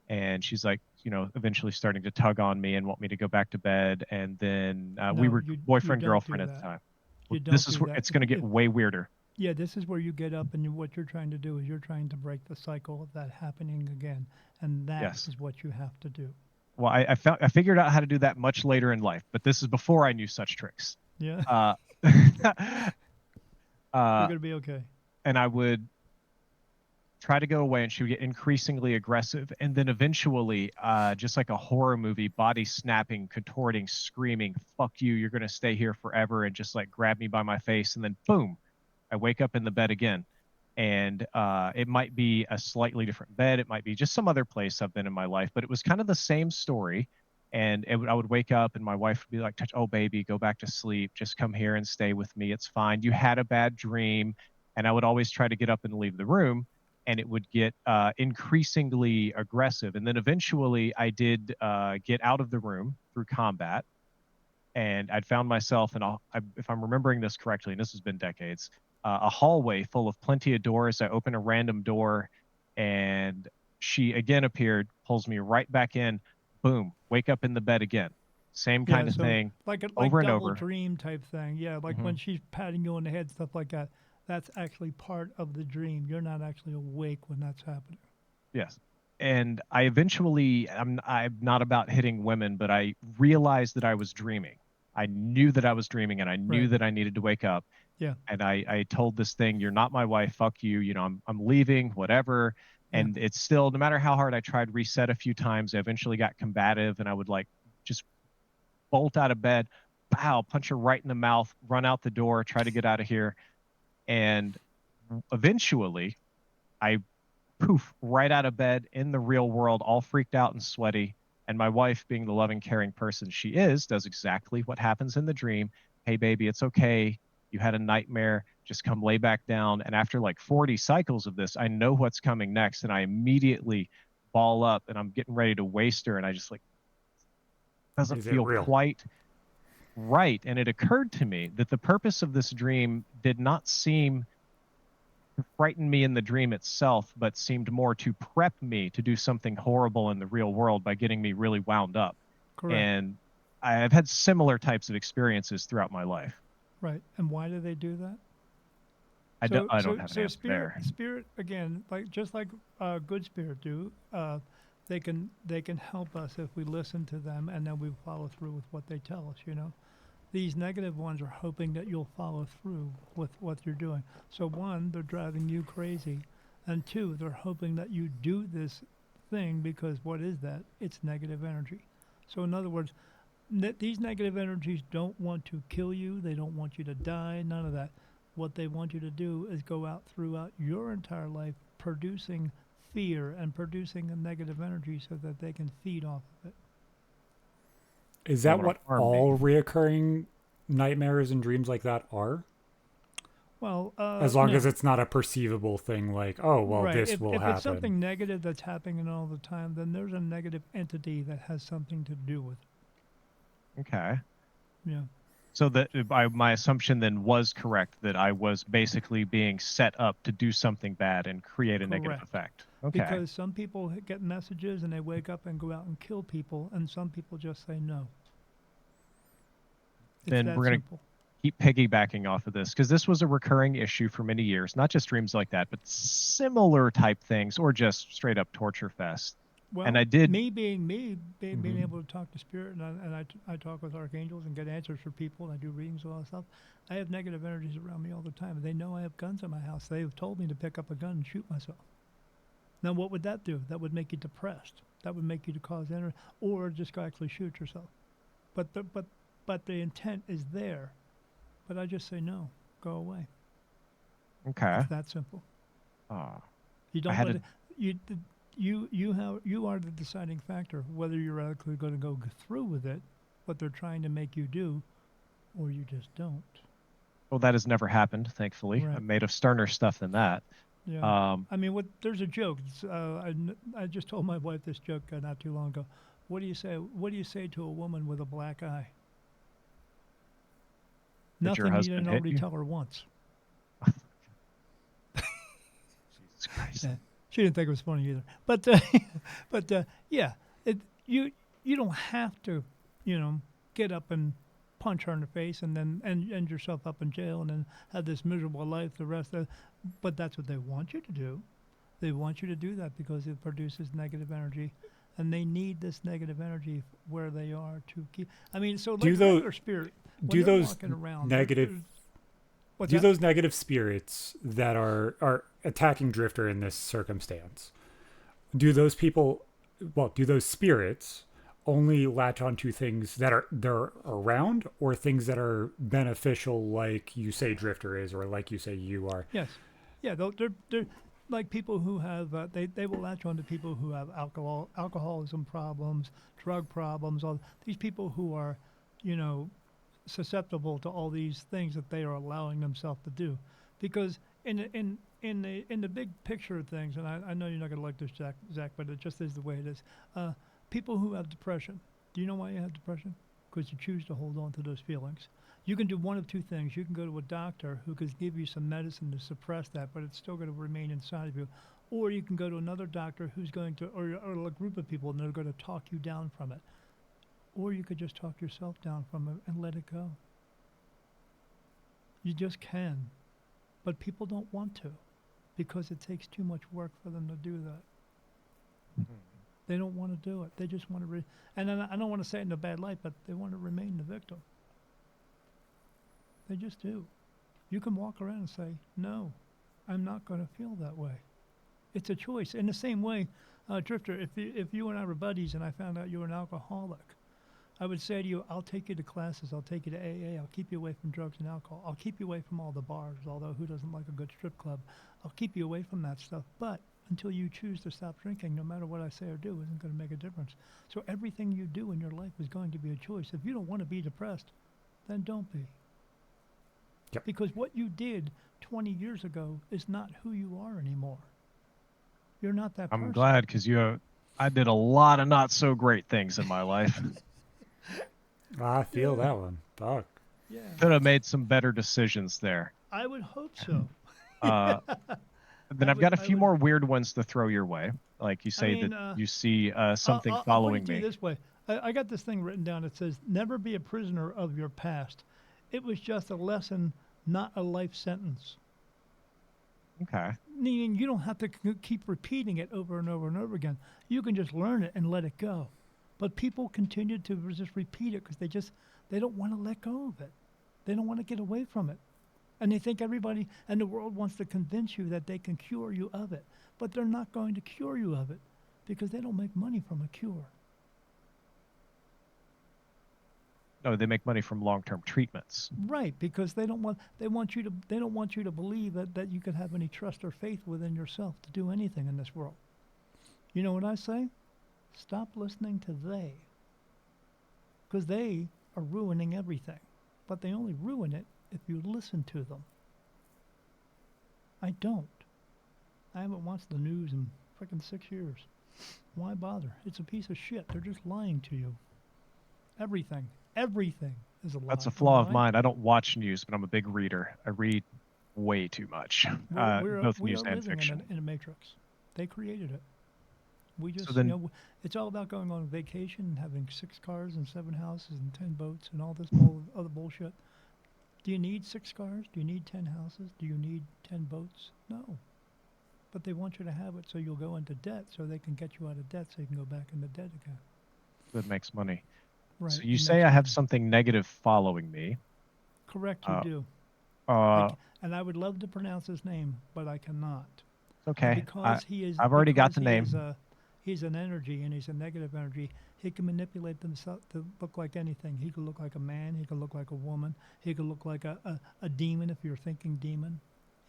And she's like, eventually starting to tug on me and want me to go back to bed. And then we No, were you boyfriend, don't girlfriend do at the that. time. You don't This is do where that. it's going to get way weirder. Yeah, this is where you get up and what you're trying to do is you're trying to break the cycle of that happening again. And that Yes. is what you have to do. Well, I figured out how to do that much later in life, but this is before I knew such tricks. Yeah. Uh, You're going to be okay. and I would try to go away, and she would get increasingly aggressive, and then eventually, just like a horror movie, body snapping, contorting, screaming, "Fuck you! You're gonna stay here forever!" and just like grab me by my face, and then boom, I wake up in the bed again. And it might be a slightly different bed, it might be just some other place I've been in my life, but it was kind of the same story. And I would wake up and my wife would be like, "Oh baby, go back to sleep, just come here and stay with me, it's fine, you had a bad dream." And I would always try to get up and leave the room, and it would get increasingly aggressive. And then eventually I did get out of the room through combat, and I'd found myself in if I'm remembering this correctly, and this has been decades, a hallway full of plenty of doors. I open a random door, and she again appeared, pulls me right back in. Boom, wake up in the bed again. Same kind of thing, like over and double over. dream type thing. Yeah, like when she's patting you on the head, stuff like that. That's actually part of the dream. You're not actually awake when that's happening. Yes. And I eventually, I'm not about hitting women, but I realized that I was dreaming. I knew that I was dreaming, and I knew Right. that I needed to wake up. Yeah. And I told this thing, "You're not my wife, fuck you, I'm leaving, whatever." And it's still, no matter how hard I tried, reset a few times, I eventually got combative, and I would like just bolt out of bed, pow, punch her right in the mouth, run out the door, try to get out of here. And eventually I poof right out of bed in the real world, all freaked out and sweaty. And my wife, being the loving, caring person she is, does exactly what happens in the dream. "Hey baby, it's okay, you had a nightmare, just come lay back down." And after like 40 cycles of this, I know what's coming next, and I immediately ball up, and I'm getting ready to waste her, and I just like, doesn't feel quite right. And it occurred to me that the purpose of this dream did not seem to frighten me in the dream itself, but seemed more to prep me to do something horrible in the real world by getting me really wound up. Correct. And I've had similar types of experiences throughout my life. Right. And why do they do that? I don't have an answer there. Spirit again, just like good spirit do. They can help us if we listen to them and then we follow through with what they tell us. These negative ones are hoping that you'll follow through with what you're doing. So one, they're driving you crazy, and two, they're hoping that you do this thing because what is that? It's negative energy. So in other words, these negative energies don't want to kill you. They don't want you to die. None of that. What they want you to do is go out throughout your entire life producing fear and producing a negative energy so that they can feed off of it. Is They that wanna what harm me. all reoccurring nightmares and dreams like that are? Well, As long no. as it's not a perceivable thing like, oh, well, Right. this will If happen. it's something negative that's happening all the time, then there's a negative entity that has something to do with it. Okay. Yeah. So that my assumption then was correct, that I was basically being set up to do something bad and create a negative Correct. effect. Okay. Because some people get messages and they wake up and go out and kill people, and some people just say no. It's Then that we're gonna simple. keep piggybacking off of this, because this was a recurring issue for many years, not just dreams like that, but similar type things, or just straight up torture fest. Well, And I did. me being me, being Mhm. able to talk to spirit, and I talk with archangels and get answers for people, and I do readings and all that stuff. I have negative energies around me all the time. They know I have guns in my house. They have told me to pick up a gun and shoot myself. Now, what would that do? That would make you depressed. That would make you to cause energy, or just go actually shoot yourself. But the intent is there. But I just say no. Go away. Okay. It's that simple. Ah. You don't had let a- it, you are the deciding factor whether you're actually going to go through with it, what they're trying to make you do, or you just don't. Well, that has never happened, thankfully. Right. I'm made of sterner stuff than that. Yeah. I mean, there's a joke. I just told my wife this joke not too long ago. What do you say? What do you say to a woman with a black eye? Did your Nothing you husband didn't hit already you? tell her once. Jesus Christ. Yeah. She didn't think it was funny either. But yeah, you don't have to, get up and punch her in the face and then end yourself up in jail and then have this miserable life the rest of. But that's what they want you to do. They want you to do that because it produces negative energy, and they need this negative energy where they are to keep. I mean, so Do like those- regular spirit. when do they're those walking around, negative- what's Do that? those negative spirits that are attacking Drifter in this circumstance, do those spirits only latch onto things that they're around, or things that are beneficial, like you say Drifter is, or like you say you are? Yes. Yeah, they're like people who have, they will latch on to people who have alcoholism problems, drug problems, all these people who are, susceptible to all these things that they are allowing themselves to do. Because in the big picture of things, and I know you're not going to like this, Zach, but it just is the way it is. People who have depression, do you know why you have depression? Because you choose to hold on to those feelings. You can do one of two things. You can go to a doctor who can give you some medicine to suppress that, but it's still going to remain inside of you. Or you can go to another doctor who's going to, or a group of people, and they're going to talk you down from it. Or you could just talk yourself down from it and let it go. You just can. But people don't want to because it takes too much work for them to do that. They don't want to do it. They just want to, and I don't want to say it in a bad light, but they want to remain the victim. They just do. You can walk around and say, no, I'm not going to feel that way. It's a choice. In the same way, Drifter, if you and I were buddies and I found out you were an alcoholic, I would say to you, I'll take you to classes, I'll take you to AA, I'll keep you away from drugs and alcohol, I'll keep you away from all the bars, although who doesn't like a good strip club? I'll keep you away from that stuff, but until you choose to stop drinking, no matter what I say or do, isn't going to make a difference. So everything you do in your life is going to be a choice. If you don't want to be depressed, then don't be. Yep. Because what you did 20 years ago is not who you are anymore. You're not that person. I'm glad, because I did a lot of not so great things in my life. I feel that one. Fuck. Yeah. Could have made some better decisions there. I would hope so. Then I've got a few would- more weird ones to throw your way. Like you say mean, that you see something I'll following put it to me. you this way. I got this thing written down. It says, never be a prisoner of your past. It was just a lesson, not a life sentence. Okay. Meaning you don't have to keep repeating it over and over and over again. You can just learn it and let it go. But people continue to just repeat it because they don't want to let go of it. They don't want to get away from it. And they think everybody and the world wants to convince you that they can cure you of it. But they're not going to cure you of it because they don't make money from a cure. No, they make money from long-term treatments. Right, because they don't want you to believe that you could have any trust or faith within yourself to do anything in this world. You know what I say? Stop listening to they. Because they are ruining everything. But they only ruin it if you listen to them. I don't. I haven't watched the news in frickin' 6 years. Why bother? It's a piece of shit. They're just lying to you. Everything is a lie. That's a flaw of right? mine. I don't watch news, but I'm a big reader. I read way too much, both We news are and living fiction. in a matrix. They created it. We just, So then- it's all about going on vacation and having 6 cars and 7 houses and 10 boats and all this other bullshit. Do you need 6 cars? Do you need 10 houses? Do you need 10 boats? No. But they want you to have it so you'll go into debt so they can get you out of debt so you can go back into debt again. That makes money. Right. So you it say makes I have money. something negative following me. Correct, you do. Uh, And I would love to pronounce his name, but I cannot. okay. Because he is. I've already got the because he name. is he's an energy, and he's a negative energy. He can manipulate himself to look like anything. He could look like a man. He could look like a woman. He could look like a demon if you're thinking demon.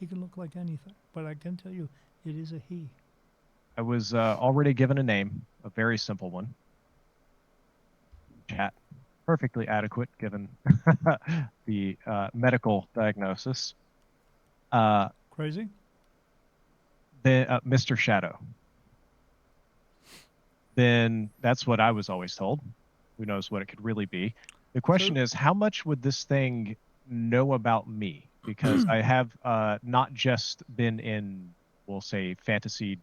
He can look like anything. But I can tell you, it is a he. I was already given a name, a very simple one. Chat. Perfectly adequate given the medical diagnosis. Crazy? Mr. Shadow. Then that's what I was always told. Who knows what it could really be. The question is, how much would this thing know about me? Because I have not just been in, we'll say, fantasy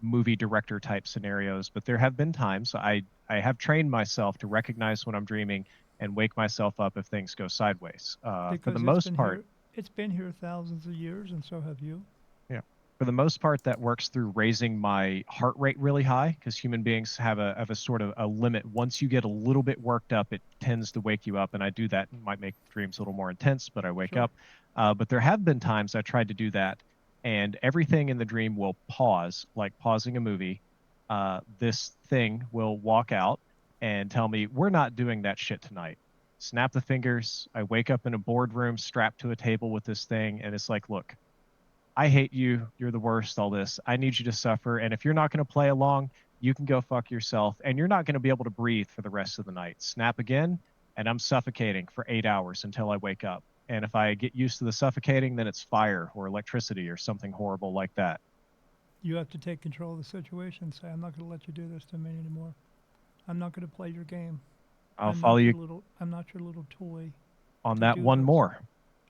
movie director type scenarios, but there have been times I have trained myself to recognize when I'm dreaming and wake myself up if things go sideways. For the most part, it's been here thousands of years, and so have you. yeah. For the most part, that works through raising my heart rate really high, because human beings have a sort of a limit. Once you get a little bit worked up, it tends to wake you up, and I do that. It might make dreams a little more intense, but I wake up. But there have been times I tried to do that, and everything in the dream will pause, like pausing a movie. This thing will walk out and tell me, we're not doing that shit tonight. Snap the fingers. I wake up in a boardroom strapped to a table with this thing, and it's like, look, I hate you. You're the worst, all this. I need you to suffer. And if you're not going to play along, you can go fuck yourself. And you're not going to be able to breathe for the rest of the night. Snap again, and I'm suffocating for 8 hours until I wake up. And if I get used to the suffocating, then it's fire or electricity or something horrible like that. You have to take control of the situation and say, I'm not going to let you do this to me anymore. I'm not going to play your game. I'll follow you I'm not your little toy. on that one more.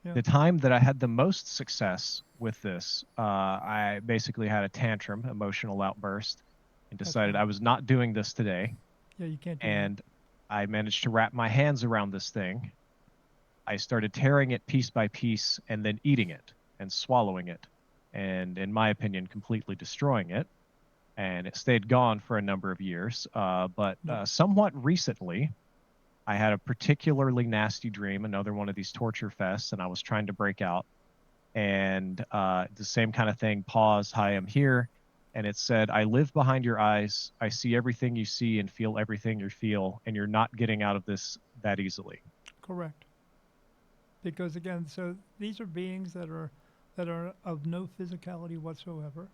Yeah. The time that I had the most success with this, I basically had a tantrum, emotional outburst, and decided I was not doing this today. Yeah, you can't do And I managed to wrap my hands around this thing. I started tearing it piece by piece and then eating it and swallowing it. And in my opinion, completely destroying it. And it stayed gone for a number of years. But somewhat recently, I had a particularly nasty dream, another one of these torture fests, and I was trying to break out. And the same kind of thing, pause, hi, I'm here. And it said, I live behind your eyes. I see everything you see and feel everything you feel, and you're not getting out of this that easily. Correct. Because again, so these are beings that are of no physicality whatsoever.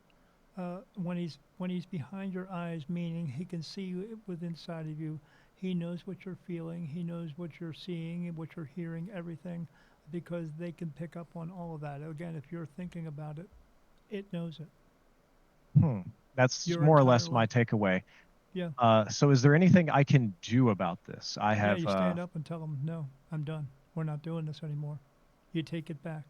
When he's behind your eyes, meaning he can see you within inside of you. He knows what you're feeling. He knows what you're seeing and what you're hearing, everything, because they can pick up on all of that. Again, if you're thinking about it, it knows it. That's Your more or entire less my life. takeaway. Yeah. So is there anything I can do about this? I have. Yeah, you stand up and tell them, no, I'm done. We're not doing this anymore. You take it back.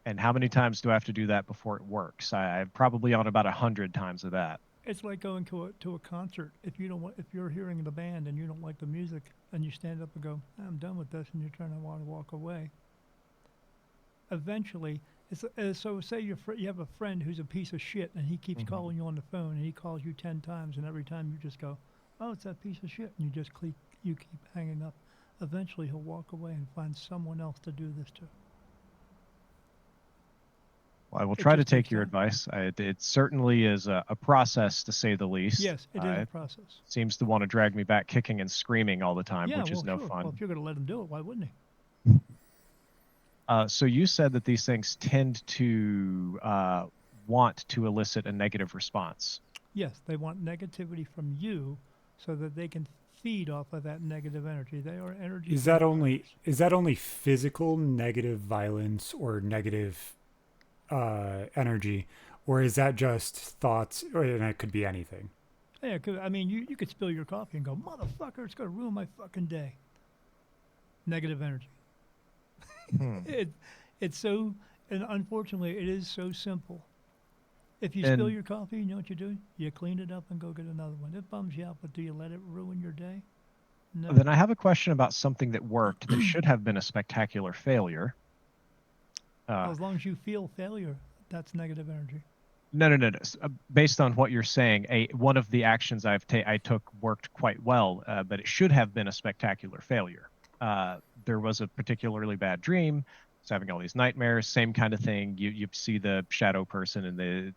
And how many times do I have to do that before it works? I'm probably on about 100 times of that. It's like going to a concert. If you're hearing the band and you don't like the music, and you stand up and go, I'm done with this, and you're trying to want to walk away. Eventually, so say you have a friend who's a piece of shit, and he keeps calling you on the phone, and he calls you 10 times, and every time you just go, oh, it's that piece of shit, and you keep hanging up. Eventually, he'll walk away and find someone else to do this to. Well, I will It try to just takes take your time. advice. It certainly is a process, to say the least. Yes, it is a It process. seems to want to drag me back kicking and screaming all the time, Yeah, which is well, no sure. fun. Well, if you're going to let him do it, why wouldn't he? So you said that these things tend to want to elicit a negative response. Yes, they want negativity from you so that they can feed off of that negative energy. They are energy. Is that only physical negative violence or negative energy, or is that just thoughts? And it could be anything. Yeah, I mean, you could spill your coffee and go, motherfucker, it's going to ruin my fucking day. Negative energy. It's so, and unfortunately, it is so simple. If you spill And- your coffee, you know what you do? You clean it up and go get another one. It bums you out, but do you let it ruin your day? No. Then I have a question about something that worked that should have been a spectacular failure. As long as you feel failure, that's negative energy. No. Based on what you're saying, one of the actions I took worked quite well, but it should have been a spectacular failure. There was a particularly bad dream. I was having all these nightmares, same kind of thing. You see the shadow person, and the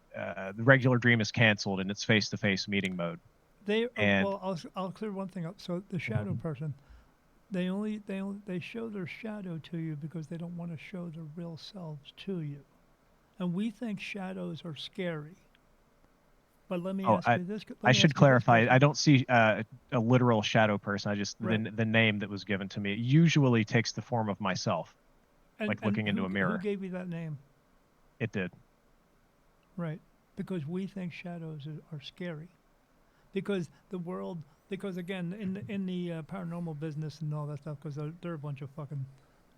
regular dream is canceled, and it's face-to-face meeting mode. Well, I'll clear one thing up. So the shadow person, they show their shadow to you because they don't want to show their real selves to you, and we think shadows are scary. But let me ask you this. I should clarify. I don't see a literal shadow person. I just Right. the name that was given to me usually takes the form of myself, like looking into a mirror. Who gave you that name? It did. Right, because we think shadows are scary. Because the world, because again, in the paranormal business and all that stuff, because they're a bunch of fucking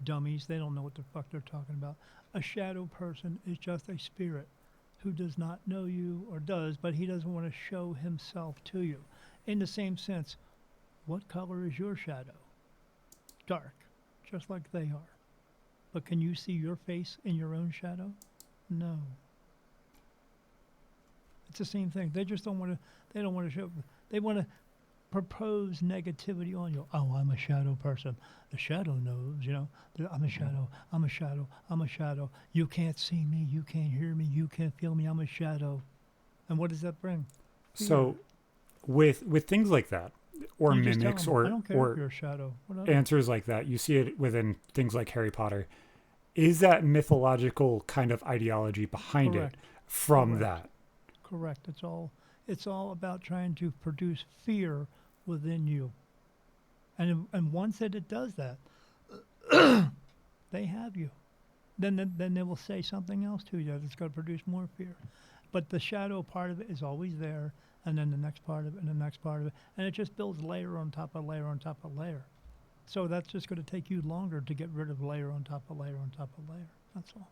dummies. They don't know what the fuck they're talking about. A shadow person is just a spirit who does not know you, or does, but he doesn't want to show himself to you. In the same sense, what color is your shadow? Dark, just like they are. But can you see your face in your own shadow? No. It's the same thing. They just don't want to. They don't want to show. They want to propose negativity on you. Oh, I'm a shadow person. The shadow knows. You know, I'm a shadow. I'm a shadow. I'm a shadow. You can't see me. You can't hear me. You can't feel me. I'm a shadow. And what does that bring? So, with things like that, or You just tell mimics, them, I don't care if or you're a shadow. Whatever. answers like that, you see it within things like Harry Potter. Is that mythological kind of ideology behind Correct. it from Correct. that? Correct. It's all about trying to produce fear within you. And once that it does that, they have you. Then they will say something else to you that's going to produce more fear. But the shadow part of it is always there, and then the next part of it, and the next part of it, and it just builds layer on top of layer on top of layer. So that's just going to take you longer to get rid of layer on top of layer on top of layer. That's all.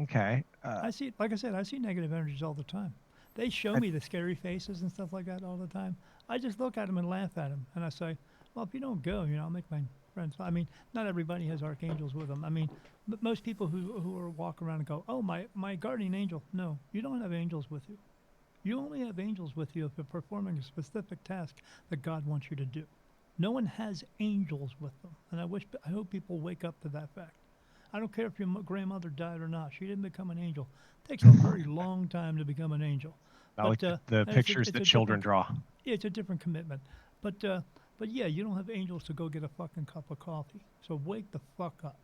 Okay. I see, like I said, I see negative energies all the time. They show me the scary faces and stuff like that all the time. I just look at them and laugh at them, and I say, well, if you don't go, you know, I'll make my friends. I mean, not everybody has archangels with them. I mean, but most people who are walk around and go, oh, my guardian angel. No, you don't have angels with you. You only have angels with you if you're performing a specific task that God wants you to do. No one has angels with them, and I hope people wake up to that fact. I don't care if your grandmother died or not. She didn't become an angel. It takes a very long time to become an angel. I like the pictures that children draw. Yeah, it's a different commitment. But yeah, you don't have angels to go get a fucking cup of coffee. So wake the fuck up.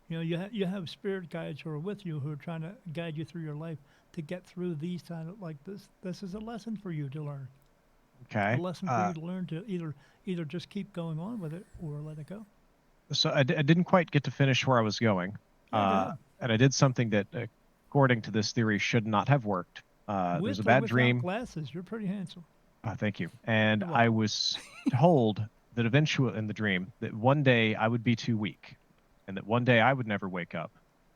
You know, you have spirit guides who are with you, who are trying to guide you through your life to get through these kind of, like this. This is a lesson for you to learn. Okay. A lesson for you to learn to either just keep going on with it or let it go. So I didn't quite get to finish where I was going. Yeah, go ahead. And I did something that, according to this theory, should not have worked. There was a With or bad without dream. glasses, you're pretty handsome. Thank you. And You're I welcome. was told that eventually in the dream that one day I would be too weak, and that one day I would never wake up,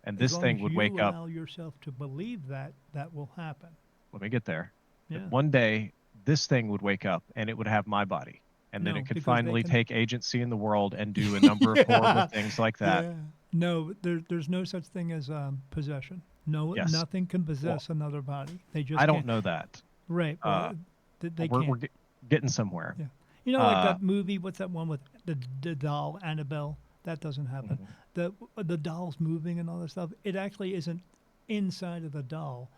and As this long thing as would you wake up. allow yourself to believe that, that will happen. Let me get there. Yeah. That one day this thing would wake up and it would have my body, and then No, it could because they finally can- take agency in the world and do a number of horrible things like that. Yeah. No, there's no such thing as possession. No, Yes. nothing can possess another body. They just I don't can't. know that. Right. Well, they we're can't. getting somewhere. Yeah. You know, like that movie. What's that one with the doll Annabelle? That doesn't happen. Mm-hmm. The dolls moving and all that stuff. It actually isn't inside of the doll.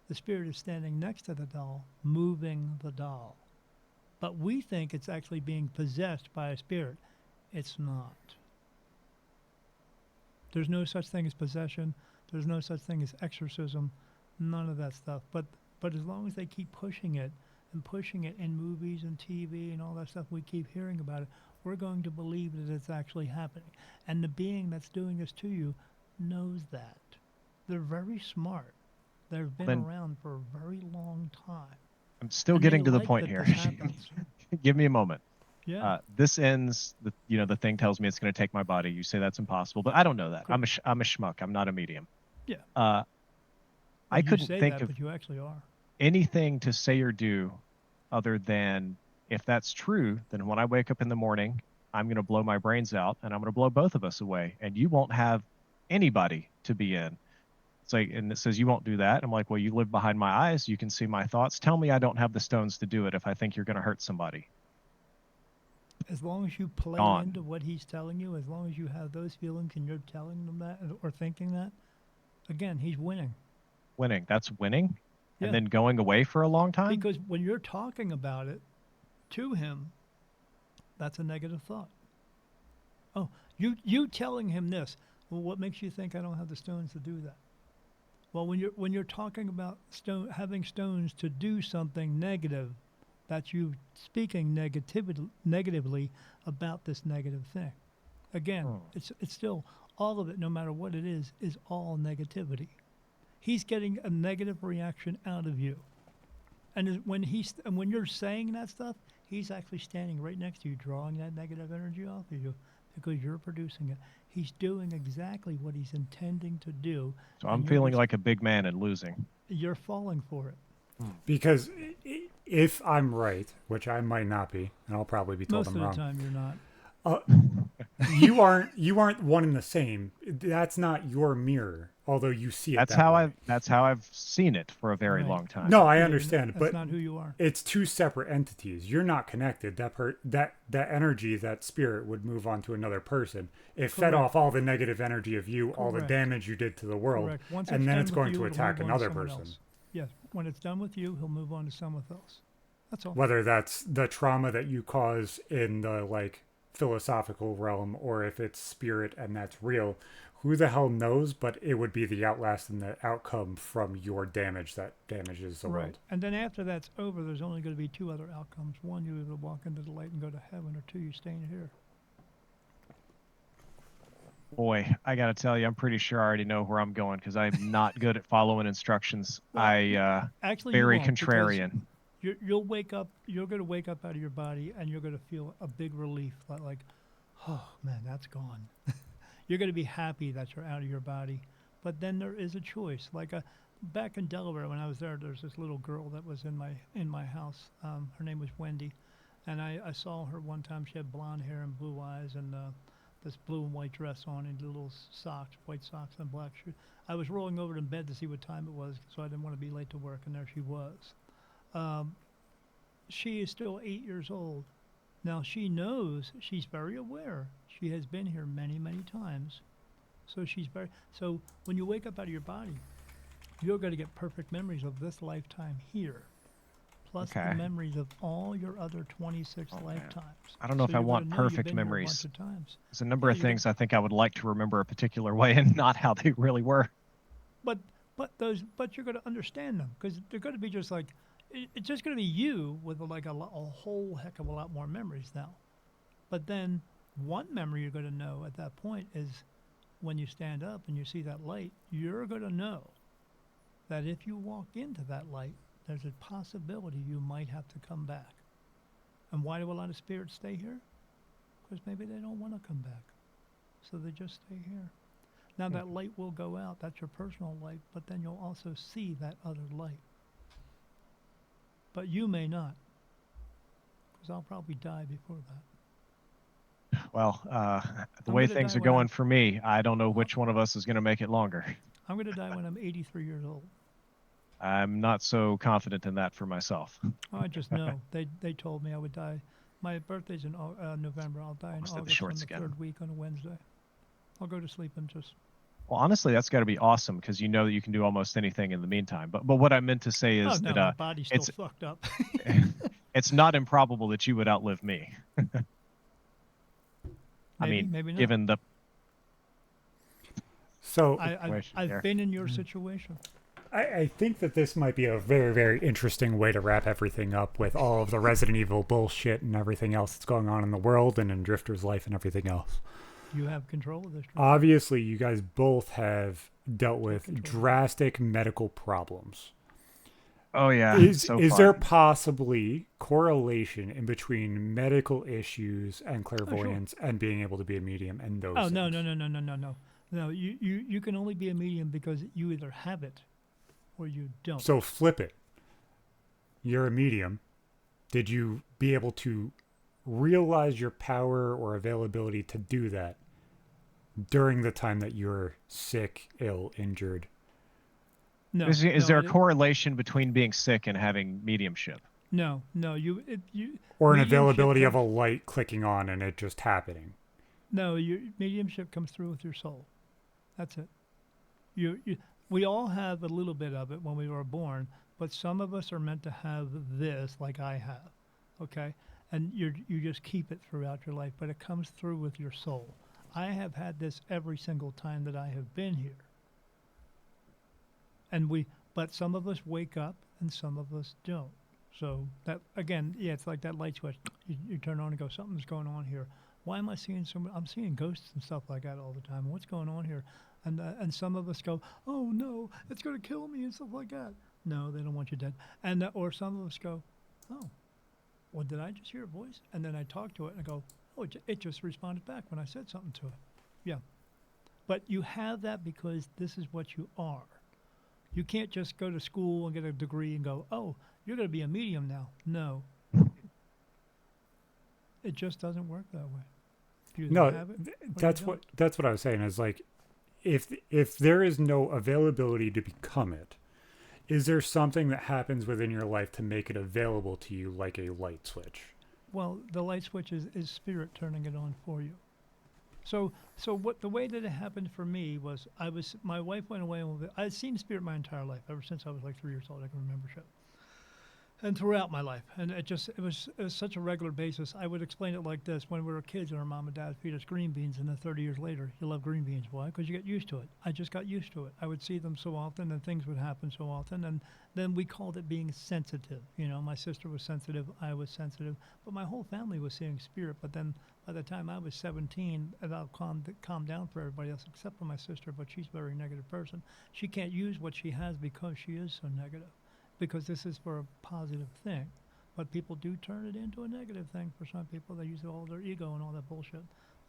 The spirit is standing next to the doll, moving the doll. But we think it's actually being possessed by a spirit. It's not. There's no such thing as possession. There's no such thing as exorcism. None of that stuff. But as long as they keep pushing it in movies and TV and all that stuff, we keep hearing about it, we're going to believe that it's actually happening. And the being that's doing this to you knows that. They're very smart. They've been around for a very long time. I'm still getting to the point here. Give me a moment. Yeah. This ends. The thing tells me it's going to take my body. You say that's impossible, but I don't know that. I'm a schmuck. I'm not a medium. Yeah. I couldn't think of but you actually are. anything to say or do other than, if that's true, then when I wake up in the morning, I'm going to blow my brains out and I'm going to blow both of us away, and you won't have anybody to be in. It's like, and it says you won't do that. I'm like, well, you live behind my eyes. You can see my thoughts. Tell me I don't have the stones to do it if I think you're going to hurt somebody. As long as you play into what he's telling you, as long as you have those feelings and you're telling them that or thinking that, again, he's winning. Winning. That's winning? Yeah. And then going away for a long time? Because when you're talking about it to him, that's a negative thought. Oh, you telling him this. Well, what makes you think I don't have the stones to do that? Well, when you're talking about having stones to do something negative, that's you speaking negatively about this negative thing. Again, it's still all of it, no matter what it is all negativity. He's getting a negative reaction out of you, and when you're saying that stuff, he's actually standing right next to you, drawing that negative energy off of you because you're producing it. He's doing exactly what he's intending to do. So I'm feeling like a big man and losing. You're falling for it. Because if I'm right, which I might not be, and I'll probably be told I'm wrong. Most of the time you're not. You aren't one and the same. That's not your mirror, although you see it. That's how I've seen it for a very long time. No, I understand, that's but not who you are. It's two separate entities. You're not connected. That energy, that spirit would move on to another person. It fed off all the negative energy of you, all the damage you did to the world, and then it's going to attack another person. Yes, when it's done with you, he'll move on to someone else. That's all. Whether that's the trauma that you cause in the philosophical realm, or if it's spirit and that's real, who the hell knows? But it would be the outlast and the outcome from your damage that damages the world. And then after that's over, there's only going to be two other outcomes. One, you either walk into the light and go to heaven, or two, you stay in here. Boy, I got to tell you, I'm pretty sure I already know where I'm going because I'm not good at following instructions. Actually, very contrarian. You'll wake up. You're going to wake up out of your body, and you're going to feel a big relief, like, oh man, that's gone. You're going to be happy that you're out of your body. But then there is a choice. Back in Delaware, when I was there's this little girl that was in my house. Her name was Wendy, and I saw her one time. She had blonde hair and blue eyes, and this blue and white dress on, and little socks, white socks and black shoes. I was rolling over in bed to see what time it was, so I didn't want to be late to work, and there she was. She is still 8 years old. Now she knows, she's very aware. She has been here many, many times. So when you wake up out of your body, you're going to get perfect memories of this lifetime here, plus the memories of all your other 26 lifetimes. I don't know if I want perfect memories. There's a number of things I think I would like to remember a particular way and not how they really were. But you're going to understand them because they're going to be just like, it's just going to be you with a whole heck of a lot more memories now. But then one memory you're going to know at that point is when you stand up and you see that light, you're going to know that if you walk into that light, there's a possibility you might have to come back. And why do a lot of spirits stay here? Because maybe they don't want to come back. So they just stay here. Now that light will go out. That's your personal light. But then you'll also see that other light. But you may not. Because I'll probably die before that. Well, the way things are going for me, I don't know which one of us is going to make it longer. I'm going to die when I'm 83 years old. I'm not so confident in that for myself. Oh, I just know. They told me I would die. My birthday's in November. I'll die in August on the third week on a Wednesday. I'll go to sleep and just Well, honestly, that's got to be awesome because you know that you can do almost anything in the meantime. But what I meant to say Oh is no, that my body's still it's fucked up. it's not improbable that you would outlive me. I Maybe, mean, maybe not. given the So situation I've there. been in your situation. I think that this might be a very, very interesting way to wrap everything up with all of the Resident Evil bullshit and everything else that's going on in the world and in Drifter's life and everything else. You have control of this. Obviously, you guys both have dealt with control. drastic medical problems. Oh yeah, Is so is fun. there possibly correlation in between medical issues and clairvoyance and being able to be a medium and those? Oh no, things? no, no, no, no, no, no. No, you can only be a medium because you either have it or you don't. So flip it. You're a medium. Did you be able to realize your power or availability to do that during the time that you're sick, ill, injured? No. Is no, there a correlation between being sick and having mediumship? No, no. You Or an mediumship availability of a comes- light clicking on and it just happening? No, your mediumship comes through with your soul. That's it. We all have a little bit of it when we were born, but some of us are meant to have this, like I have, okay? And you just keep it throughout your life, but it comes through with your soul. I have had this every single time that I have been here. But some of us wake up and some of us don't. So that, again, yeah, it's like that light switch. You turn on and go, something's going on here. Why am I seeing I'm seeing ghosts and stuff like that all the time. What's going on here? And some of us go, oh no, it's going to kill me and stuff like that. No, they don't want you dead. And or some of us go, oh, well, did I just hear a voice? And then I talk to it and I go, oh, it just responded back when I said something to it. Yeah. But you have that because this is what you are. You can't just go to school and get a degree and go, oh, you're going to be a medium now. No. It just doesn't work that way. You No, have it, or you that's don't. what I was saying is like, if there is no availability to become it, is there something that happens within your life to make it available to you, like a light switch? Well, the light switch is spirit turning it on for you. So what the way that it happened for me was my wife went away and I'd seen spirit my entire life ever since I was like 3 years old. I can remember shit. And throughout my life, and it was such a regular basis. I would explain it like this: when we were kids, and our mom and dad feed us green beans, and then 30 years later, you love green beans. Why? Because you get used to it. I just got used to it. I would see them so often, and things would happen so often, and then we called it being sensitive. You know, my sister was sensitive, I was sensitive, but my whole family was seeing spirit. But then by the time I was 17, and I'll calm down for everybody else except for my sister, but she's a very negative person. She can't use what she has because she is so negative. Because this is for a positive thing. But people do turn it into a negative thing for some people. They use all their ego and all that bullshit.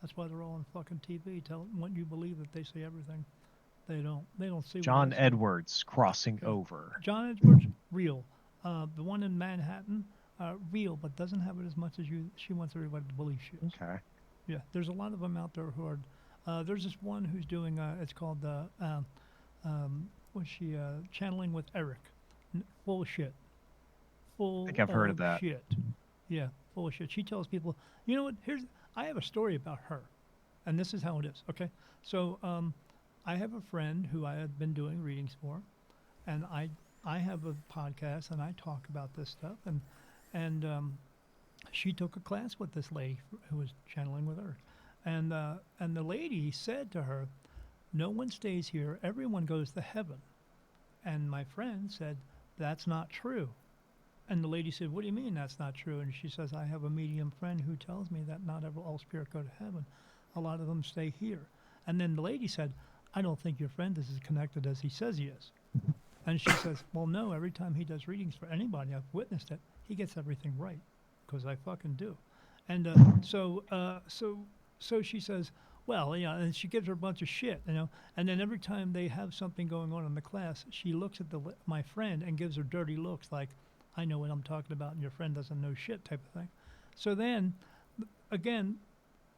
That's why they're all on fucking TV. Want you believe that they say everything. They don't. They don't see. John what else. Edwards crossing over. John Edwards, real. The one in Manhattan, real, but doesn't have it as much as you. She wants everybody to believe she is. Okay. Yeah, there's a lot of them out there who are. There's this one who's doing. It's called what's she? Channeling with Eric. Full of shit. Full. I think I've heard of that. Shit. Yeah, full of shit. She tells people, you know what? I have a story about her, and this is how it is. Okay, so I have a friend who I have been doing readings for, and I have a podcast and I talk about this stuff, and she took a class with this lady who was channeling with her, and the lady said to her, "No one stays here. Everyone goes to heaven." And my friend said, "That's not true." And the lady said, "What do you mean that's not true?" And she says, "I have a medium friend who tells me that not all spirits go to heaven. A lot of them stay here." And then the lady said, "I don't think your friend is as connected as he says he is." And she says, "Well, no, every time he does readings for anybody, I've witnessed it, he gets everything right, because I fucking do." And so she says, well, yeah, and she gives her a bunch of shit, you know. And then every time they have something going on in the class, she looks at my friend and gives her dirty looks like, "I know what I'm talking about, and your friend doesn't know shit," type of thing. So then, again,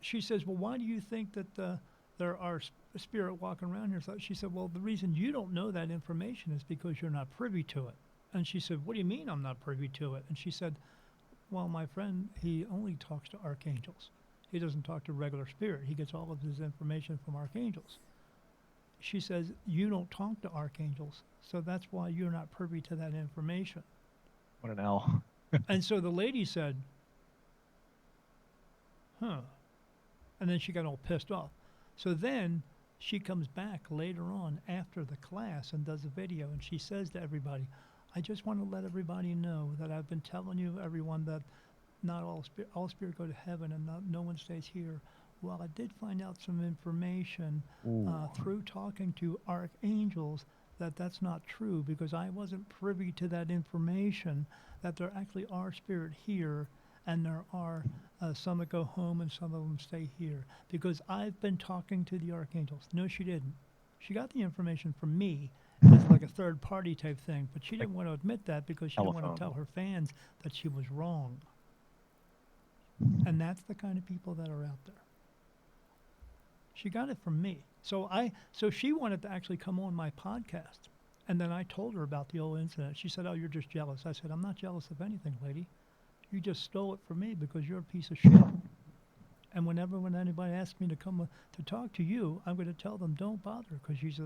she says, "Well, why do you think that there are spirit walking around here?" So she said, "Well, the reason you don't know that information is because you're not privy to it." And she said, "What do you mean I'm not privy to it?" And she said, "Well, my friend, he only talks to archangels. He doesn't talk to regular spirit. He gets all of his information from archangels." she says, you don't talk to archangels, so that's why you're not privy to that information. What an L. And so the lady said, huh. And then she got all pissed off. So then she comes back later on after the class and does a video, and she says to everybody, I just want to let everybody know that I've been telling you, everyone, that not all spirit go to heaven and no one stays here. Well, I did find out some information through talking to archangels that that's not true, because I wasn't privy to that information, that there actually are spirit here, and there are some that go home and some of them stay here, because I've been talking to the archangels. No, she didn't. She got the information from me as like a third party type thing, but she didn't want to admit that because she didn't want to tell her fans that she was wrong. And that's the kind of people that are out there. She got it from me. So she wanted to actually come on my podcast. And then I told her about the old incident. She said, oh, you're just jealous. I said, I'm not jealous of anything, lady. You just stole it from me because you're a piece of shit. And when anybody asks me to come to talk to you, I'm going to tell them don't bother because she's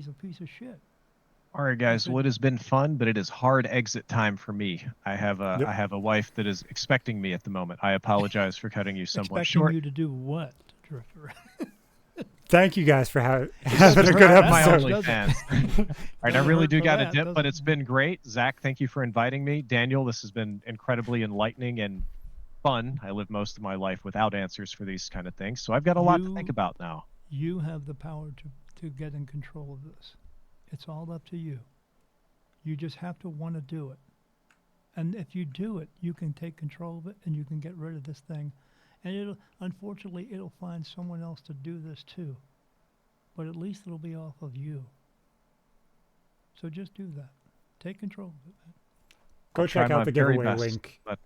a piece of shit. All right, guys. Well, it has been fun, but it is hard exit time for me. I have a wife that is expecting me at the moment. I apologize for cutting you somewhat short. Expecting you to do what, Driftor? Thank you guys for having a good My episode. OnlyFans. All right, I really do got to dip, but doesn't it's been great. Zach, thank you for inviting me. Daniel, this has been incredibly enlightening and fun. I live most of my life without answers for these kind of things, so I've got a lot to think about now. You have the power to get in control of this. It's all up to you. You just have to want to do it. And if you do it, you can take control of it and you can get rid of this thing. And unfortunately, it'll find someone else to do this too. But at least it'll be off of you. So just do that. Take control of it, man. Go check out the very giveaway best, link but